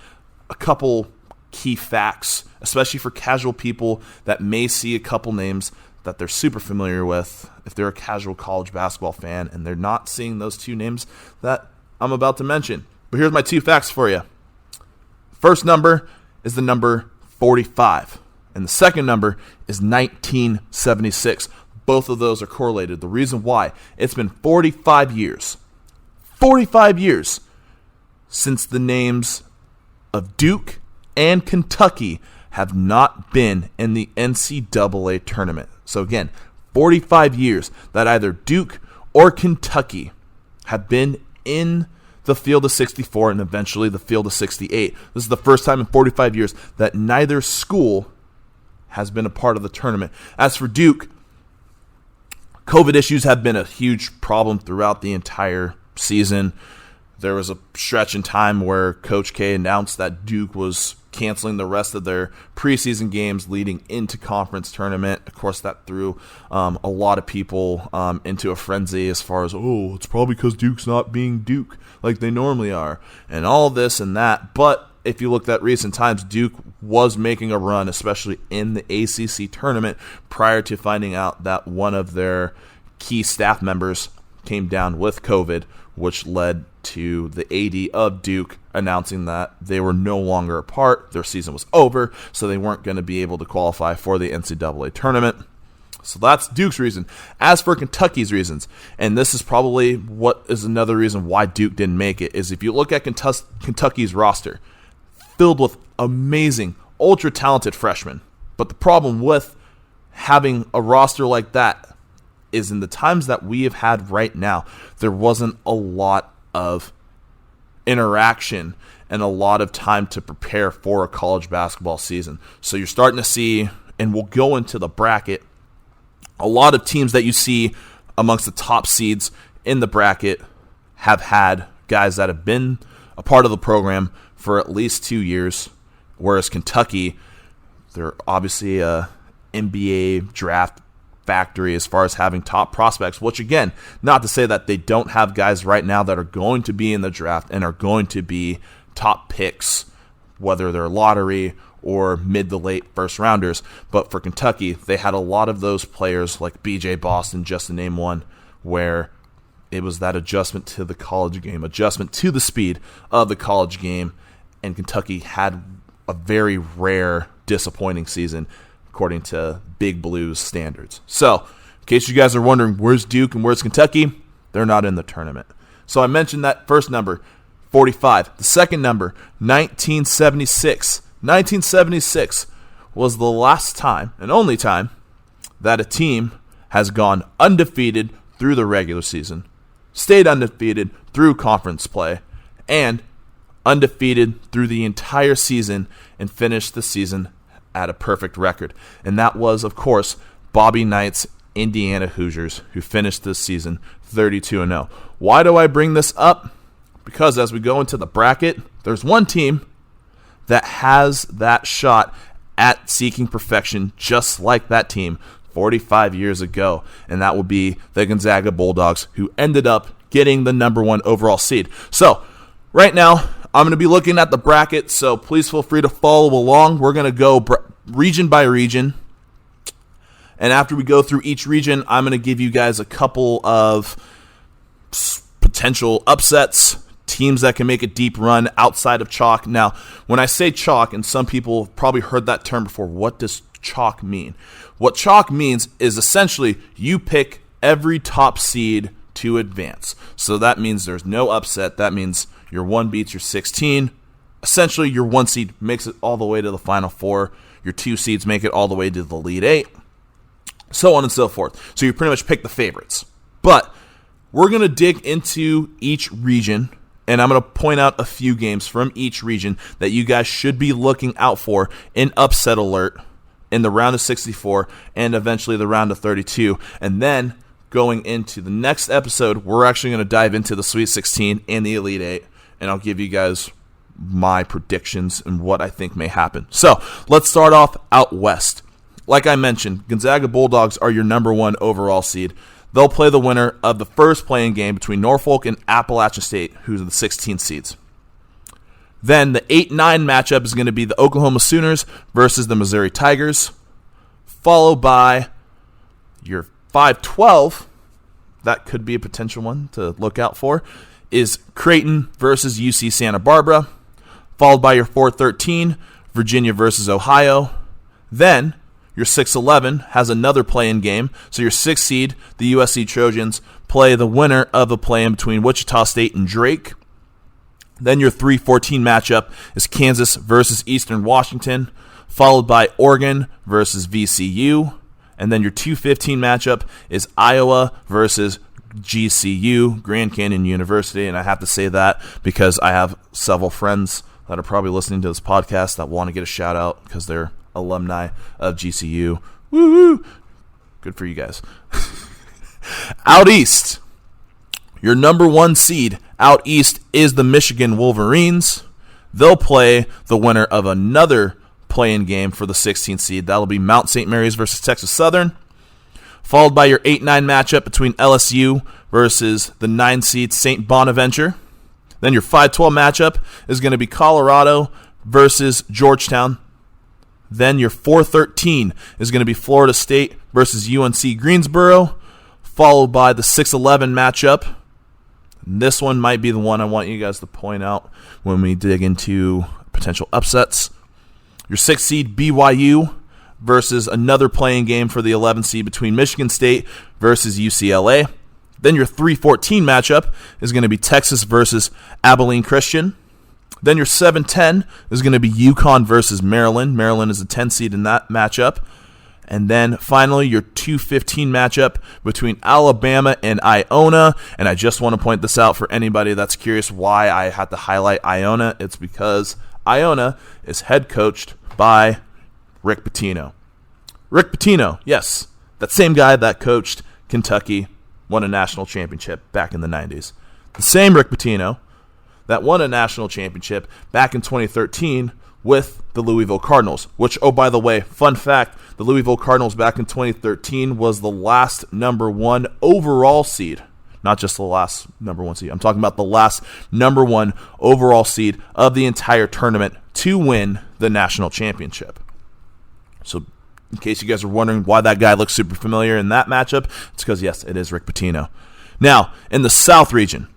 a couple key facts, especially for casual people that may see a couple names that they're super familiar with if they're a casual college basketball fan and they're not seeing those two names that I'm about to mention. But here's my two facts for you. First number is the number 45, and the second number is 1976. Both of those are correlated. The reason why, it's been 45 years since the names of Duke and Kentucky have not been in the NCAA tournament. So again, 45 years that either Duke or Kentucky have been in the field of 64 and eventually the field of 68. This is the first time in 45 years that neither school has been a part of the tournament. As for Duke, COVID issues have been a huge problem throughout the entire season. There was a stretch in time where Coach K announced that Duke was canceling the rest of their preseason games leading into conference tournament. Of course, that threw a lot of people into a frenzy as far as, it's probably because Duke's not being Duke like they normally are, and all this and that. But if you looked at recent times, Duke was making a run, especially in the ACC tournament, prior to finding out that one of their key staff members came down with COVID, which led to the AD of Duke announcing that they were no longer a part. Their season was over, so they weren't going to be able to qualify for the NCAA tournament. So that's Duke's reason. As for Kentucky's reasons, and this is probably what is another reason why Duke didn't make it, is if you look at Kentucky's roster, filled with amazing, ultra-talented freshmen. But the problem with having a roster like that is in the times that we have had right now, there wasn't a lot of interaction and a lot of time to prepare for a college basketball season. So you're starting to see, and we'll go into the bracket, a lot of teams that you see amongst the top seeds in the bracket have had guys that have been a part of the program for at least 2 years, whereas Kentucky, they're obviously a NBA draft factory as far as having top prospects, which again, not to say that they don't have guys right now that are going to be in the draft and are going to be top picks, whether they're lottery or mid to late first rounders. But for Kentucky, they had a lot of those players like BJ Boston, just to name one, where it was that adjustment to the college game, adjustment to the speed of the college game, and Kentucky had a very rare, disappointing season according to Big Blue's standards. So, in case you guys are wondering where's Duke and where's Kentucky, they're not in the tournament. So I mentioned that first number, 45. The second number, 1976. 1976 was the last time and only time that a team has gone undefeated through the regular season, stayed undefeated through conference play, and undefeated through the entire season and finished the season at a perfect record. And that was, of course, Bobby Knight's Indiana Hoosiers, who finished this season 32-0. Why do I bring this up? Because as we go into the bracket, there's one team that has that shot at seeking perfection just like that team 45 years ago, and that would be the Gonzaga Bulldogs, who ended up getting the number 1 overall seed. So right now, I'm going to be looking at the bracket, so please feel free to follow along. We're going to go region by region, and after we go through each region, I'm going to give you guys a couple of potential upsets, teams that can make a deep run outside of chalk. Now, when I say chalk, and some people have probably heard that term before, what does chalk mean? What chalk means is essentially you pick every top seed to advance. So that means there's no upset. That means your 1 beats your 16. Essentially, your 1 seed makes it all the way to the Final Four. Your 2 seeds make it all the way to the Elite 8. So on and so forth. So you pretty much pick the favorites. But we're going to dig into each region And I'm going to point out a few games from each region that you guys should be looking out for in upset alert in the round of 64 and eventually the round of 32. And then going into the next episode, we're actually going to dive into the Sweet 16 and the Elite 8, and I'll give you guys my predictions and what I think may happen. So let's start off out west. Like I mentioned, Gonzaga Bulldogs are your number 1 overall seed. They'll play the winner of the first playing game between Norfolk and Appalachian State, who's the 16 seeds. Then the 8-9 matchup is going to be the Oklahoma Sooners versus the Missouri Tigers, followed by your 5-12, that could be a potential one to look out for, is Creighton versus UC Santa Barbara, followed by your 4-13, Virginia versus Ohio. Then your 6-11 has another play-in game, so your 6th seed, the USC Trojans, play the winner of a play-in between Wichita State and Drake. Then your 3-14 matchup is Kansas versus Eastern Washington, followed by Oregon versus VCU. And then your 2-15 matchup is Iowa versus GCU, Grand Canyon University. And I have to say that because I have several friends that are probably listening to this podcast that want to get a shout out because they're alumni of GCU. Woo-hoo! Good for you guys. Out east, your number 1 seed out east is the Michigan Wolverines. They'll play the winner of another play-in game for the 16th seed. That'll be Mount St. Mary's versus Texas Southern, followed by your 8-9 matchup between LSU versus the 9 seed St. Bonaventure. Then your 5-12 matchup is going to be Colorado versus Georgetown. Then your 4-13 is going to be Florida State versus UNC Greensboro, followed by the 6-11 matchup. This one might be the one I want you guys to point out when we dig into potential upsets. Your 6th seed BYU versus another playing game for the 11th seed between Michigan State versus UCLA. Then your 3-14 matchup is going to be Texas versus Abilene Christian. Then your 7-10 is going to be UConn versus Maryland. Maryland is a 10 seed in that matchup. And then finally, your 2-15 matchup between Alabama and Iona. And I just want to point this out for anybody that's curious why I had to highlight Iona. It's because Iona is head coached by Rick Pitino. Rick Pitino, yes, that same guy that coached Kentucky, won a national championship back in the 90s. The same Rick Pitino that won a national championship back in 2013 with the Louisville Cardinals, which, oh, by the way, fun fact, the Louisville Cardinals back in 2013 was the last number 1 overall seed. Not just the last number 1 seed. I'm talking about the last number 1 overall seed of the entire tournament to win the national championship. So in case you guys are wondering why that guy looks super familiar in that matchup, it's because, yes, it is Rick Pitino. Now, in the South region,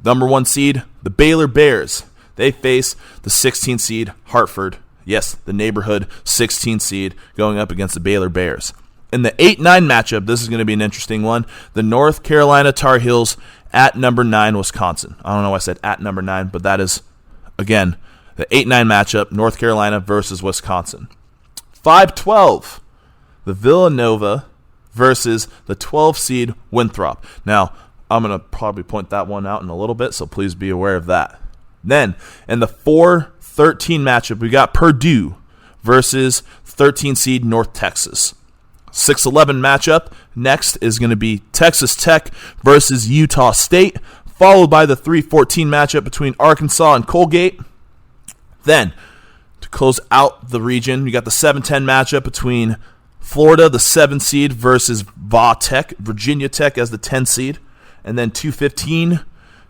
number 1 seed, the Baylor Bears. They face the 16th seed Hartford. Yes, the neighborhood 16th seed going up against the Baylor Bears. In the 8-9 matchup, this is going to be an interesting one. The North Carolina Tar Heels at number 9 Wisconsin. I don't know why I said at number 9, but that is, again, the 8-9 matchup, North Carolina versus Wisconsin. 5-12, the Villanova versus the 12 seed Winthrop. Now, I'm going to probably point that one out in a little bit, so please be aware of that. Then, in the 4-13 matchup, we got Purdue versus 13 seed North Texas. 6-11 matchup next is going to be Texas Tech versus Utah State, followed by the 3-14 matchup between Arkansas and Colgate. Then, to close out the region, you got the 7-10 matchup between Florida, the 7 seed, versus Virginia Tech as the 10 seed. And then 2-15,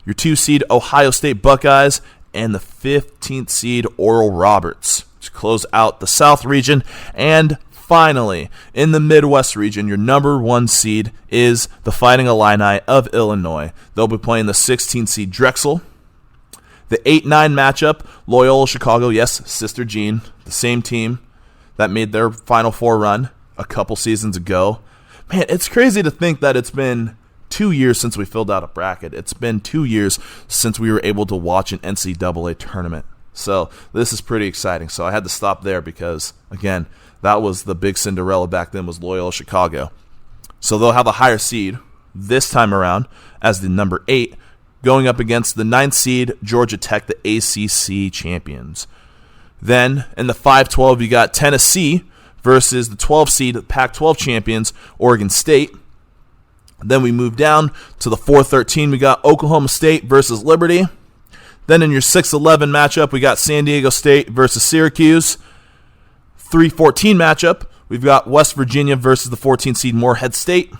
your 2 seed Ohio State Buckeyes, and the 15th seed Oral Roberts to close out the South region. And finally, in the Midwest region, your number 1 seed is the Fighting Illini of Illinois. They'll be playing the 16th seed Drexel. The 8-9 matchup, Loyola Chicago, yes, Sister Jean, the same team that made their Final Four run a couple seasons ago. Man, it's crazy to think that it's been 2 years since we filled out a bracket. It's been 2 years since we were able to watch an NCAA tournament. So this is pretty exciting. So I had to stop there because, again, that was the big Cinderella back then, was Loyola Chicago. So they'll have a higher seed this time around as the number 8 going up against the 9th seed Georgia Tech, the ACC champions. Then in the 5-12, you got Tennessee versus the 12 seed Pac-12 champions, Oregon State. Then we move down to the 4-13. We got Oklahoma State versus Liberty. Then in your 6-11 matchup, we got San Diego State versus Syracuse. 3-14 matchup, we've got West Virginia versus the 14 seed Morehead State.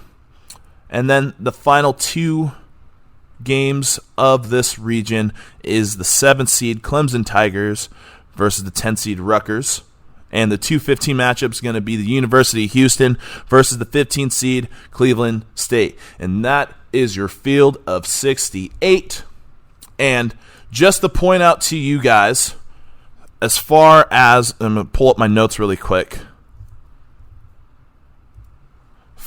And then the final 2 games of this region is the 7 seed Clemson Tigers versus the 10 seed Rutgers. And the 2-15 matchup is going to be the University of Houston versus the 15 seed Cleveland State. And that is your field of 68. And just to point out to you guys, as far as, I'm going to pull up my notes really quick.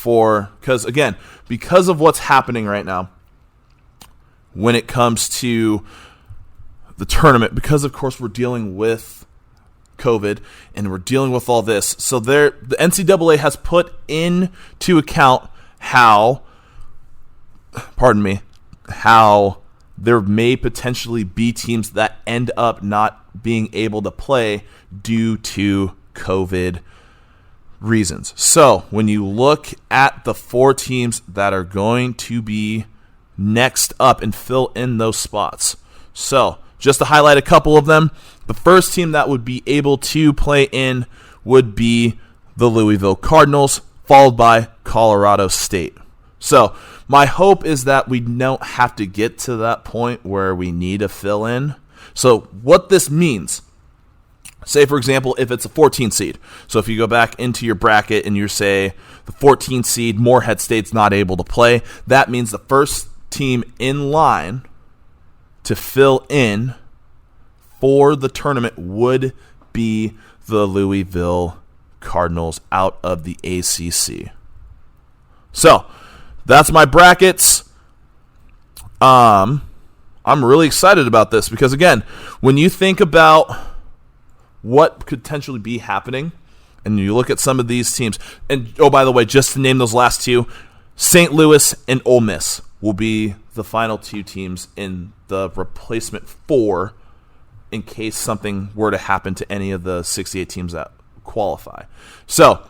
Because of what's happening right now when it comes to the tournament, because of course we're dealing with COVID and we're dealing with all this. So the NCAA has put into account how there may potentially be teams that end up not being able to play due to COVID reasons. So when you look at the 4 teams that are going to be next up and fill in those spots. So just to highlight a couple of them, the first team that would be able to play in would be the Louisville Cardinals, followed by Colorado State. So my hope is that we don't have to get to that point where we need to fill in. So what this means, say for example, if it's a 14 seed. So if you go back into your bracket and you say the 14 seed Morehead State's not able to play, that means the first team in line to fill in for the tournament would be the Louisville Cardinals out of the ACC. So that's my brackets. I'm really excited about this because, again, when you think about what could potentially be happening and you look at some of these teams, and oh, by the way, just to name those last 2, St. Louis and Ole Miss will be the final 2 teams in the replacement 4 in case something were to happen to any of the 68 teams that qualify. So,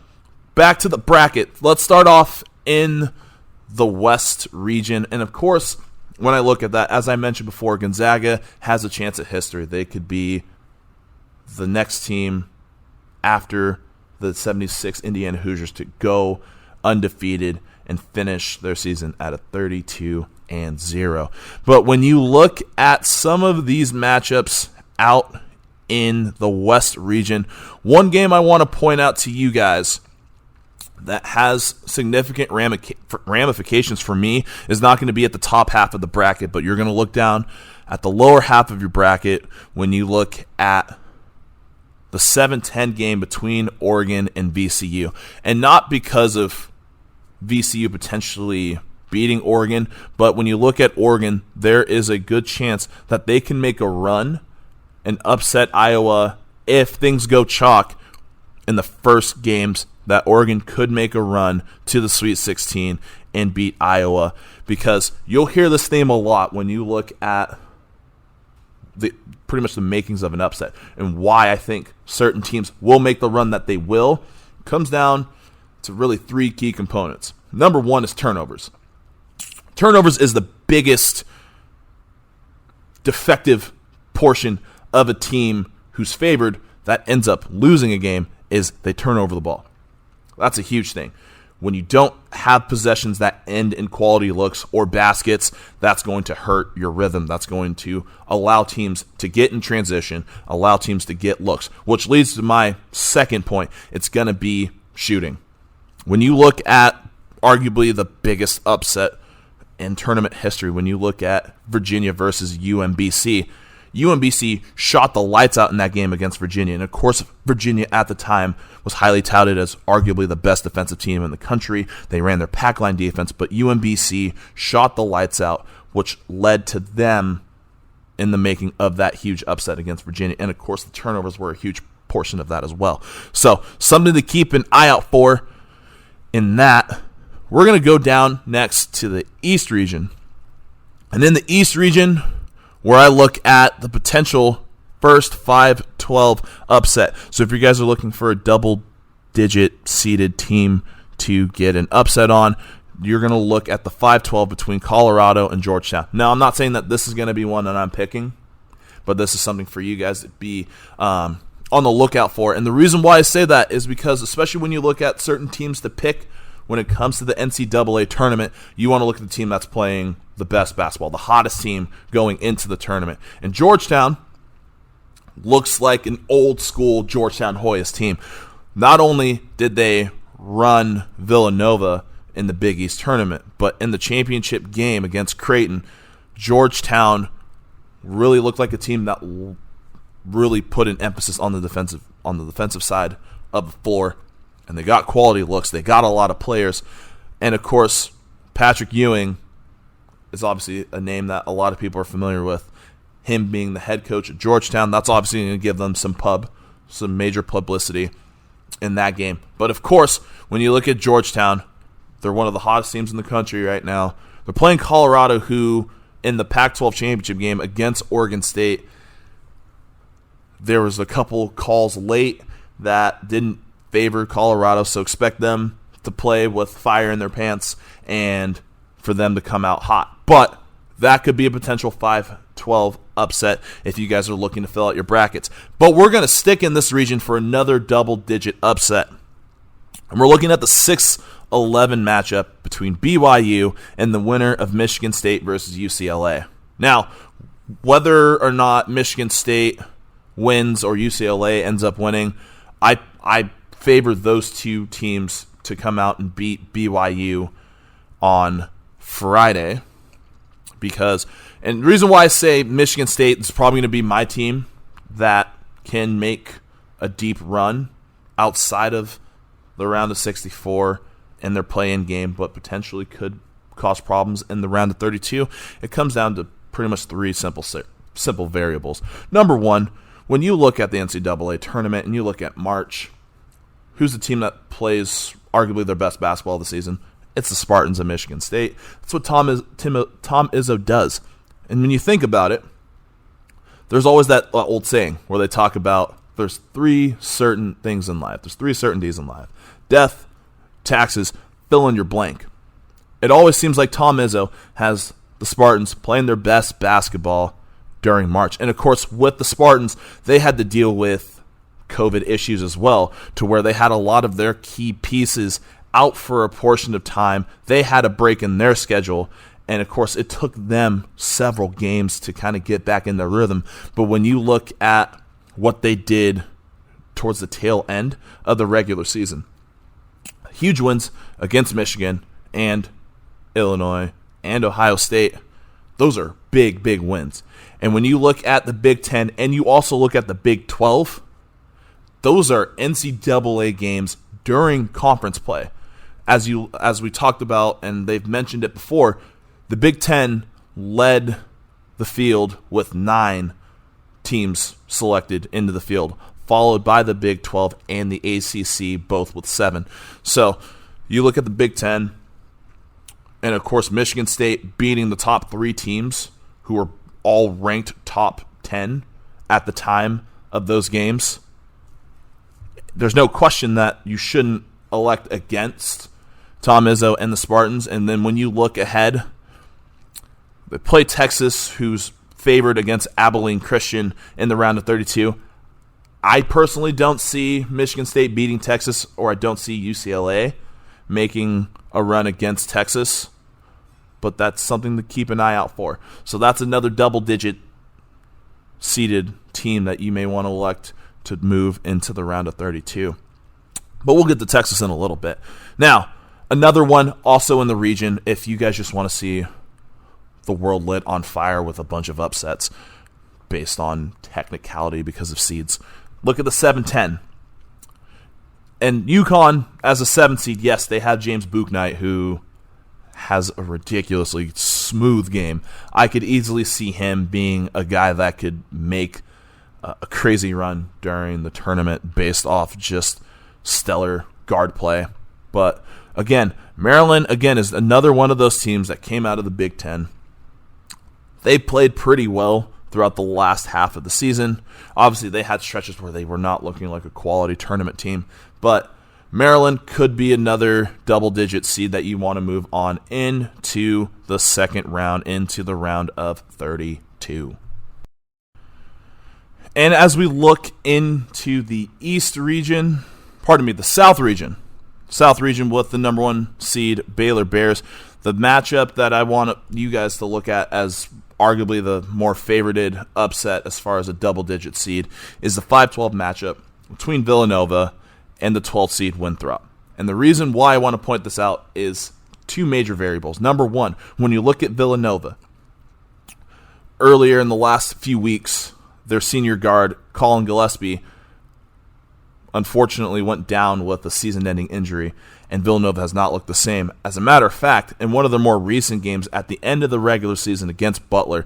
back to the bracket. Let's start off in the West region. And, of course, when I look at that, as I mentioned before, Gonzaga has a chance at history. They could be the next team after the 76 Indiana Hoosiers to go undefeated and finish their season at a 32-0. But when you look at some of these matchups out in the West region, one game I want to point out to you guys that has significant ramifications for me is not going to be at the top half of the bracket, but you're going to look down at the lower half of your bracket when you look at the 7-10 game between Oregon and VCU. And not because of VCU potentially beating Oregon, but when you look at Oregon, there is a good chance that they can make a run and upset Iowa if things go chalk in the first games, that Oregon could make a run to the Sweet 16 and beat Iowa, because you'll hear this theme a lot when you look at pretty much the makings of an upset and why I think certain teams will make the run that they will. Comes down to really 3 key components. Number 1 is turnovers. Turnovers is the biggest defective portion of a team who's favored that ends up losing a game, is they turn over the ball. That's a huge thing. When you don't have possessions that end in quality looks or baskets, that's going to hurt your rhythm. That's going to allow teams to get in transition, allow teams to get looks, which leads to my second point. It's going to be shooting. When you look at arguably the biggest upset in tournament history, when you look at Virginia versus UMBC, UMBC shot the lights out in that game against Virginia. And, of course, Virginia at the time was highly touted as arguably the best defensive team in the country. They ran their pack line defense, but UMBC shot the lights out, which led to them in the making of that huge upset against Virginia. And, of course, the turnovers were a huge portion of that as well. So, something to keep an eye out for in that. We're going to go down next to the East region. And in the East region, where I look at the potential first 5-12 upset. So if you guys are looking for a double-digit seeded team to get an upset on, you're going to look at the 5-12 between Colorado and Georgetown. Now, I'm not saying that this is going to be one that I'm picking, but this is something for you guys to be on the lookout for. And the reason why I say that is because, especially when you look at certain teams to pick when it comes to the NCAA tournament, you want to look at the team that's playing the best basketball, the hottest team going into the tournament. And Georgetown looks like an old-school Georgetown Hoyas team. Not only did they run Villanova in the Big East tournament, but in the championship game against Creighton, Georgetown really looked like a team that really put an emphasis on the defensive side of the floor, and they got quality looks. They got a lot of players, and of course, Patrick Ewing is obviously a name that a lot of people are familiar with. Him being the head coach at Georgetown, that's obviously going to give them some major publicity in that game. But of course, when you look at Georgetown, they're one of the hottest teams in the country right now. They're playing Colorado, who in the Pac-12 championship game against Oregon State, there was a couple calls late that didn't favor Colorado, so expect them to play with fire in their pants and for them to come out hot. But that could be a potential 5-12 upset if you guys are looking to fill out your brackets. But we're going to stick in this region for another double-digit upset. And we're looking at the 6-11 matchup between BYU and the winner of Michigan State versus UCLA. Now, whether or not Michigan State wins or UCLA ends up winning, I favor those two teams to come out and beat BYU on Friday, because, and the reason why I say Michigan State is probably going to be my team that can make a deep run outside of the round of 64 in their play-in game, but potentially could cause problems in the round of 32. It comes down to pretty much three simple variables. Number one, when you look at the NCAA tournament and you look at March, who's the team that plays arguably their best basketball of the season? It's the Spartans of Michigan State. That's what Tom Izzo does. And when you think about it, there's always that old saying where they talk about there's three certain things in life. There's three certainties in life. Death, taxes, fill in your blank. It always seems like Tom Izzo has the Spartans playing their best basketball during March. And of course, with the Spartans, they had to deal with COVID issues as well, to where they had a lot of their key pieces out for a portion of time. They had a break in their schedule, and of course it took them several games to kind of get back in their rhythm. But when you look at what they did towards the tail end of the regular season, huge wins against Michigan and Illinois and Ohio State, those are big wins. And when you look at the Big Ten and you also look at the Big 12, those are NCAA games during conference play. As we talked about, and they've mentioned it before, the Big Ten led the field with 9 teams selected into the field, followed by the Big 12 and the ACC, both with 7. So you look at the Big Ten, and of course Michigan State beating the top 3 teams who were all ranked top 10 at the time of those games. There's no question that you shouldn't elect against Tom Izzo and the Spartans. And then when you look ahead, they play Texas, who's favored against Abilene Christian in the round of 32. I personally don't see Michigan State beating Texas, or I don't see UCLA making a run against Texas, but that's something to keep an eye out for. So that's another double-digit seeded team that you may want to elect to move into the round of 32. But we'll get to Texas in a little bit. Now, another one also in the region, if you guys just want to see the world lit on fire with a bunch of upsets based on technicality because of seeds, look at the 7-10. And UConn, as a 7 seed, yes, they have James Bouknight, who has a ridiculously smooth game. I could easily see him being a guy that could make a crazy run during the tournament based off just stellar guard play. But again, Maryland, is another one of those teams that came out of the Big Ten. they played pretty well throughout the last half of the season. Obviously, they had stretches where they were not looking like a quality tournament team, but Maryland could be another double-digit seed that you want to move on into the second round, into the round of 32. And as we look into the South region with the number 1 seed Baylor Bears, the matchup that I want you guys to look at as arguably the more favorited upset as far as a double-digit seed is the 5-12 matchup between Villanova and the 12th seed Winthrop. And the reason why I want to point this out is 2 major variables. Number 1, when you look at Villanova, earlier in the last few weeks, their senior guard, Colin Gillespie, unfortunately went down with a season-ending injury, and Villanova has not looked the same. As a matter of fact, in one of their more recent games at the end of the regular season against Butler,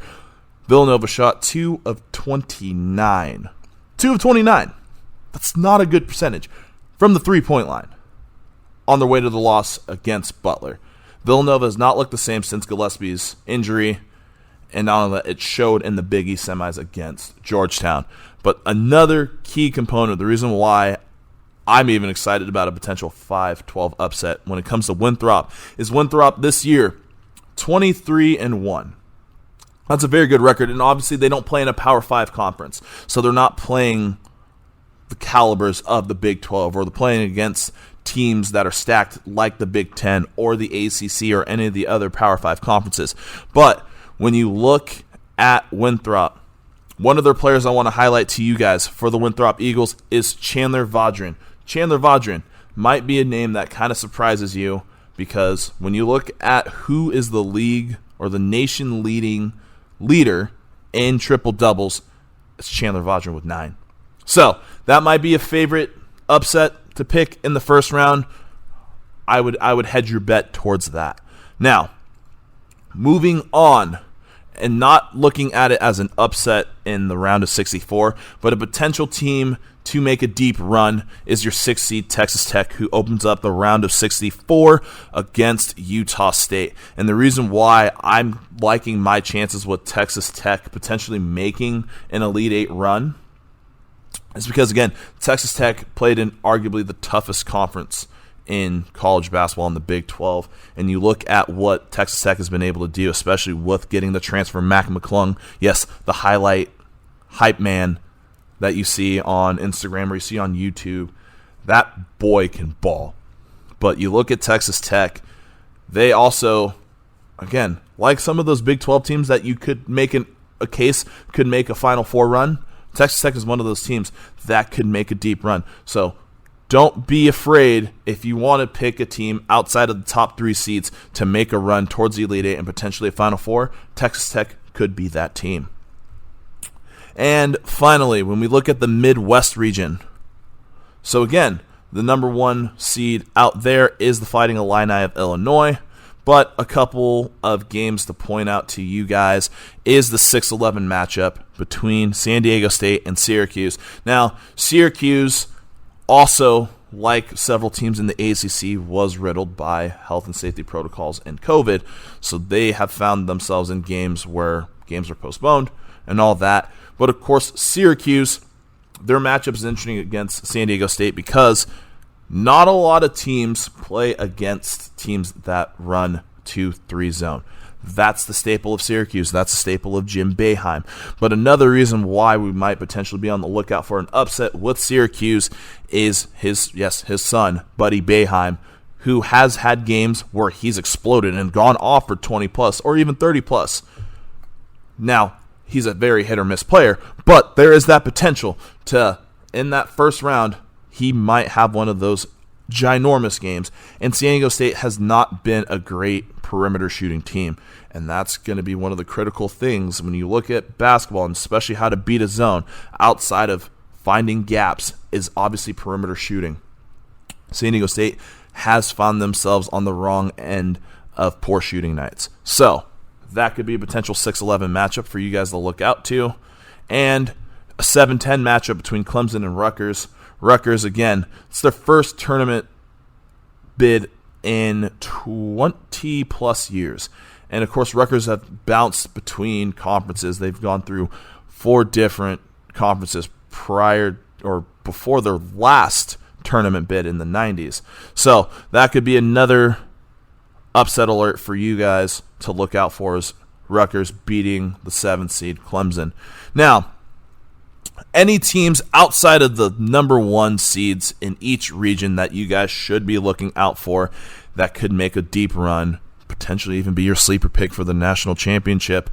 Villanova shot 2 of 29. 2 of 29. That's not a good percentage from the three-point line on their way to the loss against Butler. Villanova has not looked the same since Gillespie's injury, and not only that, it showed in the Big East semis against Georgetown. But another key component, the reason why I'm even excited about a potential 5-12 upset when it comes to Winthrop, is Winthrop this year, 23-1. That's a very good record, and obviously they don't play in a Power 5 conference, so they're not playing the calibers of the Big 12, or they're playing against teams that are stacked like the Big 10 or the ACC or any of the other Power 5 conferences. But when you look at Winthrop, one of their players I want to highlight to you guys for the Winthrop Eagles is Chandler Vaudrin. Chandler Vaudrin might be a name that kind of surprises you, because when you look at who is the league or the nation leader in triple doubles, it's Chandler Vaudrin with 9. So that might be a favorite upset to pick in the first round. I would hedge your bet towards that. Now, moving on, and not looking at it as an upset in the round of 64, but a potential team to make a deep run is your 6th seed Texas Tech, who opens up the round of 64 against Utah State. And the reason why I'm liking my chances with Texas Tech potentially making an Elite 8 run is because, again, Texas Tech played in arguably the toughest conference in college basketball in the Big 12, and you look at what Texas Tech has been able to do, especially with getting the transfer Mac McClung, yes, the hype man that you see on Instagram or you see on YouTube, that boy can ball. But you look at Texas Tech, they also, again, like some of those Big 12 teams that you could make a case could make a Final Four run, Texas Tech is one of those teams that could make a deep run. So don't be afraid if you want to pick a team outside of the top 3 seeds to make a run towards the Elite 8 and potentially a Final Four. Texas Tech could be that team. And finally, when we look at the Midwest region, so again, the number 1 seed out there is the Fighting Illini of Illinois, but a couple of games to point out to you guys is the 6-11 matchup between San Diego State and Syracuse. Now, Syracuse, also, like several teams in the ACC, was riddled by health and safety protocols and COVID, so they have found themselves in games where games are postponed and all that. But, of course, Syracuse, their matchup is interesting against San Diego State because not a lot of teams play against teams that run 2-3 zone. That's the staple of Syracuse. That's the staple of Jim Boeheim. But another reason why we might potentially be on the lookout for an upset with Syracuse is his son, Buddy Boeheim, who has had games where he's exploded and gone off for 20-plus or even 30-plus. Now, he's a very hit-or-miss player, but there is that potential to, in that first round, he might have one of those ginormous games. And San Diego State has not been a great perimeter shooting team, and that's going to be one of the critical things when you look at basketball, and especially how to beat a zone outside of finding gaps, is obviously perimeter shooting. San Diego State has found themselves on the wrong end of poor shooting nights. So that could be a potential 6-11 matchup for you guys to look out to. And a 7-10 matchup between Clemson and Rutgers. Rutgers, again, it's their first tournament bid in 20-plus years. And, of course, Rutgers have bounced between conferences. They've gone through 4 different conferences prior or before their last tournament bid in the 90s. So that could be another upset alert for you guys to look out for, is Rutgers beating the 7th seed Clemson. Now, any teams outside of the number 1 seeds in each region that you guys should be looking out for that could make a deep run, potentially even be your sleeper pick for the national championship.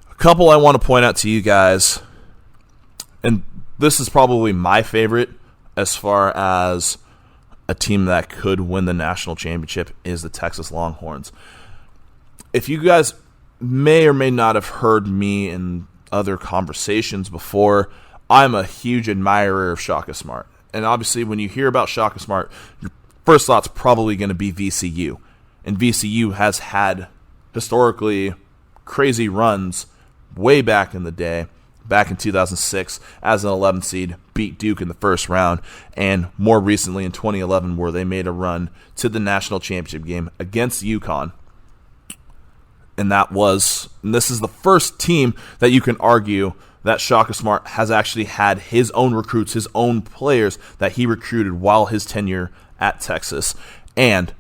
A couple I want to point out to you guys, and this is probably my favorite as far as a team that could win the national championship, is the Texas Longhorns. If you guys may or may not have heard me in other conversations before, I'm a huge admirer of Shaka Smart. And obviously when you hear about Shaka Smart, your first thought's probably going to be VCU. And VCU has had historically crazy runs way back in the day. Back in 2006, as an 11 seed, beat Duke in the first round, and more recently in 2011, where they made a run to the national championship game against UConn. And this is the first team that you can argue that Shaka Smart has actually had his own recruits, his own players that he recruited while his tenure at Texas. And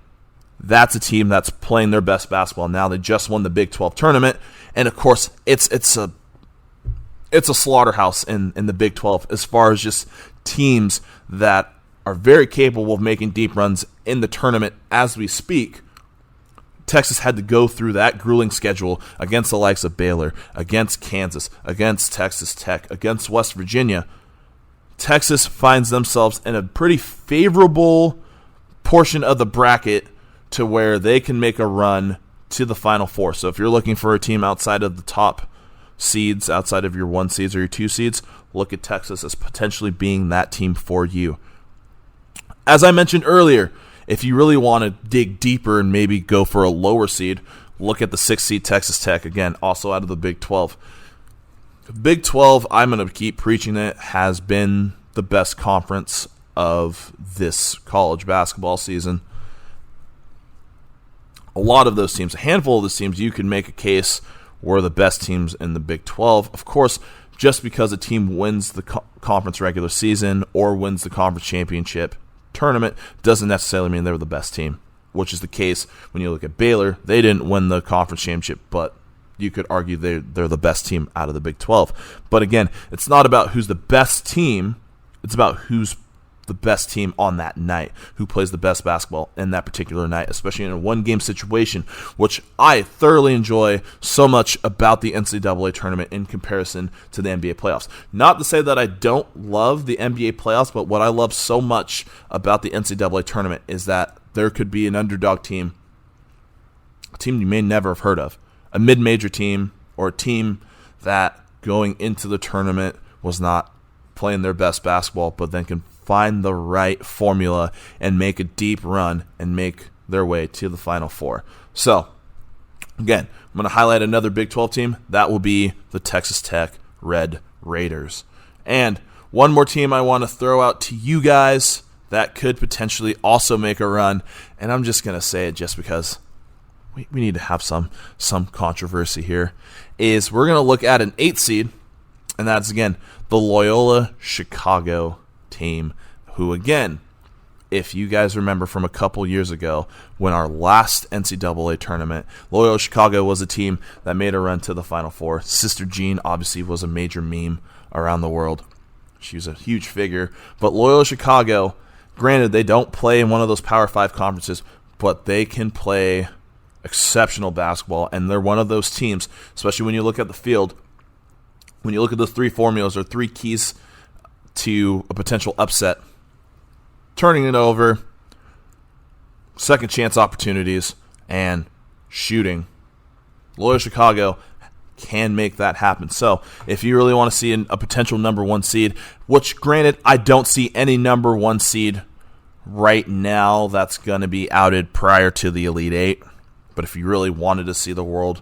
that's a team that's playing their best basketball now. They just won the Big 12 tournament, and of course, it's a slaughterhouse in the Big 12 as far as just teams that are very capable of making deep runs in the tournament as we speak. Texas had to go through that grueling schedule against the likes of Baylor, against Kansas, against Texas Tech, against West Virginia. Texas finds themselves in a pretty favorable portion of the bracket to where they can make a run to the Final Four. So if you're looking for a team outside of the top seeds, outside of your 1 seeds or your 2 seeds, look at Texas as potentially being that team for you. As I mentioned earlier, if you really want to dig deeper and maybe go for a lower seed, look at the 6th seed Texas Tech, again, also out of the Big 12. Big 12, I'm going to keep preaching it, has been the best conference of this college basketball season. A lot of those teams, a handful of those teams, you can make a case were the best teams in the Big 12. Of course, just because a team wins the conference regular season or wins the conference championship tournament doesn't necessarily mean they're the best team, which is the case when you look at Baylor. They didn't win the conference championship, but you could argue they're the best team out of the Big 12. But again, it's not about who's the best team. It's about who's the best team on that night, who plays the best basketball in that particular night, especially in a one-game situation, which I thoroughly enjoy so much about the NCAA tournament in comparison to the NBA playoffs. Not to say that I don't love the NBA playoffs, but what I love so much about the NCAA tournament is that there could be an underdog team, a team you may never have heard of, a mid-major team, or a team that going into the tournament was not playing their best basketball, but then can find the right formula and make a deep run and make their way to the Final Four. So, again, I'm going to highlight another Big 12 team. That will be the Texas Tech Red Raiders. And one more team I want to throw out to you guys that could potentially also make a run, and I'm just going to say it just because we need to have some controversy here, is we're going to look at an 8 seed, and that's, again, the Loyola Chicago team, who, again, if you guys remember from a couple years ago when our last NCAA tournament, Loyola Chicago was a team that made a run to the Final Four. Sister Jean obviously was a major meme around the world. She was a huge figure. But Loyola Chicago, granted, they don't play in one of those Power 5 conferences, but they can play exceptional basketball, and they're one of those teams, especially when you look at the field, when you look at the 3 formulas or 3 keys to a potential upset: turning it over, second chance opportunities, and shooting. Loyola Chicago can make that happen. So if you really want to see a potential number 1 seed, which, granted, I don't see any number 1 seed right now that's going to be outed prior to the Elite 8, but if you really wanted to see the world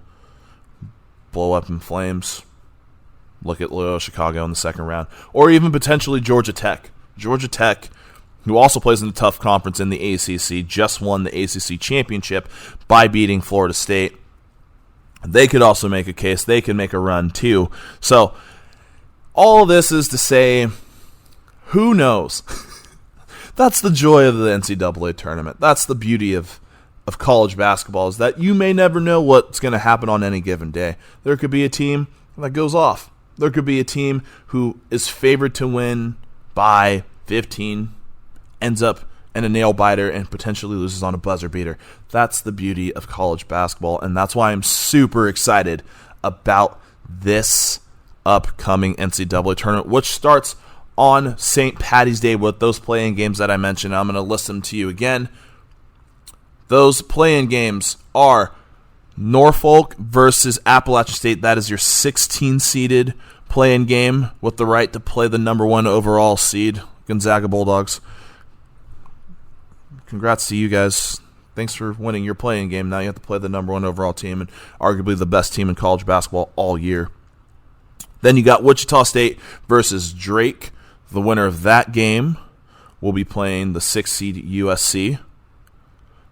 blow up in flames, look at Loyola Chicago in the second round. Or even potentially Georgia Tech. Georgia Tech, who also plays in the tough conference in the ACC, just won the ACC championship by beating Florida State. they could also make a case. They can make a run too. So all of this is to say, who knows? That's the joy of the NCAA tournament. That's the beauty of college basketball, is that you may never know what's going to happen on any given day. There could be a team that goes off. There could be a team who is favored to win by 15, ends up in a nail-biter, and potentially loses on a buzzer beater. That's the beauty of college basketball, and that's why I'm super excited about this upcoming NCAA tournament, which starts on St. Paddy's Day with those play-in games that I mentioned. I'm going to list them to you again. Those play-in games are Norfolk versus Appalachian State. That is your 16-seeded play-in game with the right to play the number 1 overall seed, Gonzaga Bulldogs. Congrats to you guys. Thanks for winning your play-in game. Now you have to play the number 1 overall team and arguably the best team in college basketball all year. Then you got Wichita State versus Drake. The winner of that game will be playing the 6th seed USC.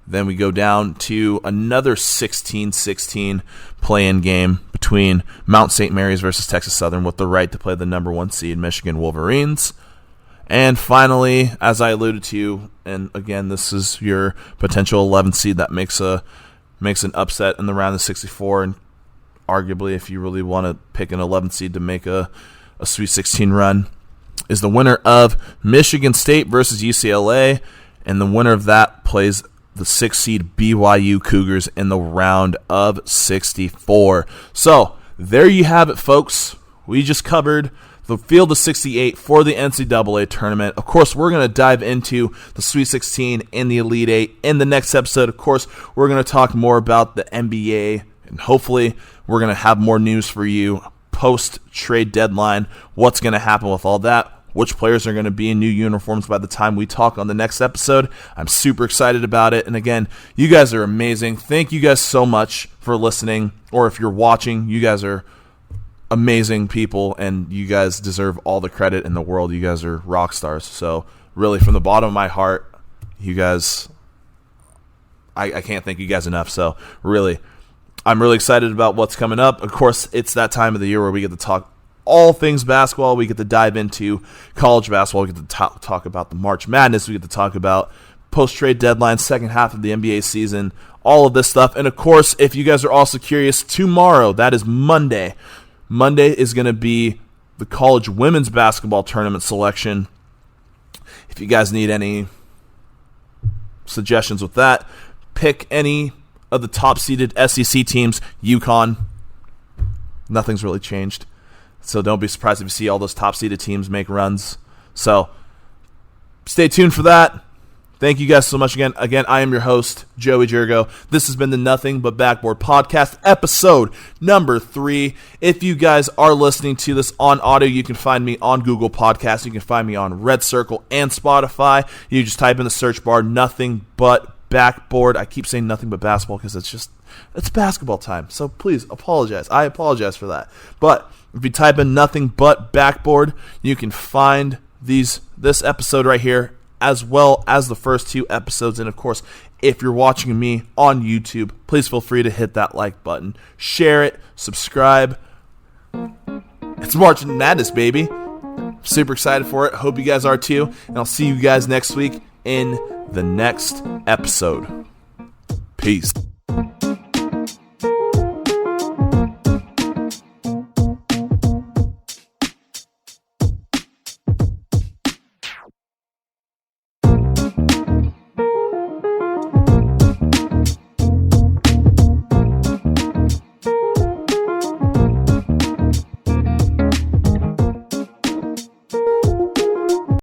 Then we go down to another 16-16 play-in game between Mount St. Mary's versus Texas Southern with the right to play the number 1 seed Michigan Wolverines. And finally, as I alluded to, and again, this is your potential 11th seed that makes an upset in the round of 64, and arguably, if you really want to pick an 11th seed to make a Sweet 16 run, is the winner of Michigan State versus UCLA, and the winner of that plays the 6th seed BYU Cougars in the round of 64. So, there you have it, folks. We just covered the field of 68 for the NCAA tournament. Of course, we're going to dive into the Sweet 16 and the Elite 8 in the next episode. Of course, we're going to talk more about the NBA, and hopefully we're going to have more news for you post-trade deadline, what's going to happen with all that, which players are going to be in new uniforms by the time we talk on the next episode. I'm super excited about it. And again, you guys are amazing. Thank you guys so much for listening, or if you're watching, you guys are amazing people, and you guys deserve all the credit in the world. You guys are rock stars. So really, from the bottom of my heart, you guys, I can't thank you guys enough. So really, I'm really excited about what's coming up. Of course, it's that time of the year where we get to talk all things basketball. We get to dive into college basketball. We get to talk about the March Madness. We get to talk about post-trade deadline, second half of the NBA season, all of this stuff. And of course, if you guys are also curious, tomorrow, that is Monday is going to be the college women's basketball tournament selection. If you guys need any suggestions with that, pick any of the top-seeded SEC teams. UConn, nothing's really changed. So don't be surprised if you see all those top-seeded teams make runs. So stay tuned for that. Thank you guys so much again. Again, I am your host, Joey Jirgo. This has been the Nothing But Backboard Podcast, episode number 3. If you guys are listening to this on audio, you can find me on Google Podcasts. You can find me on Red Circle and Spotify. You just type in the search bar, Nothing But Backboard. I keep saying Nothing But Basketball because it's basketball time. So please apologize. I apologize for that. But if you type in Nothing But Backboard, you can find this episode right here, as well as the first 2 episodes. And of course, if you're watching me on YouTube, please feel free to hit that like button, share it, subscribe. It's March Madness, baby. Super excited for it. Hope you guys are too. And I'll see you guys next week in the next episode. Peace.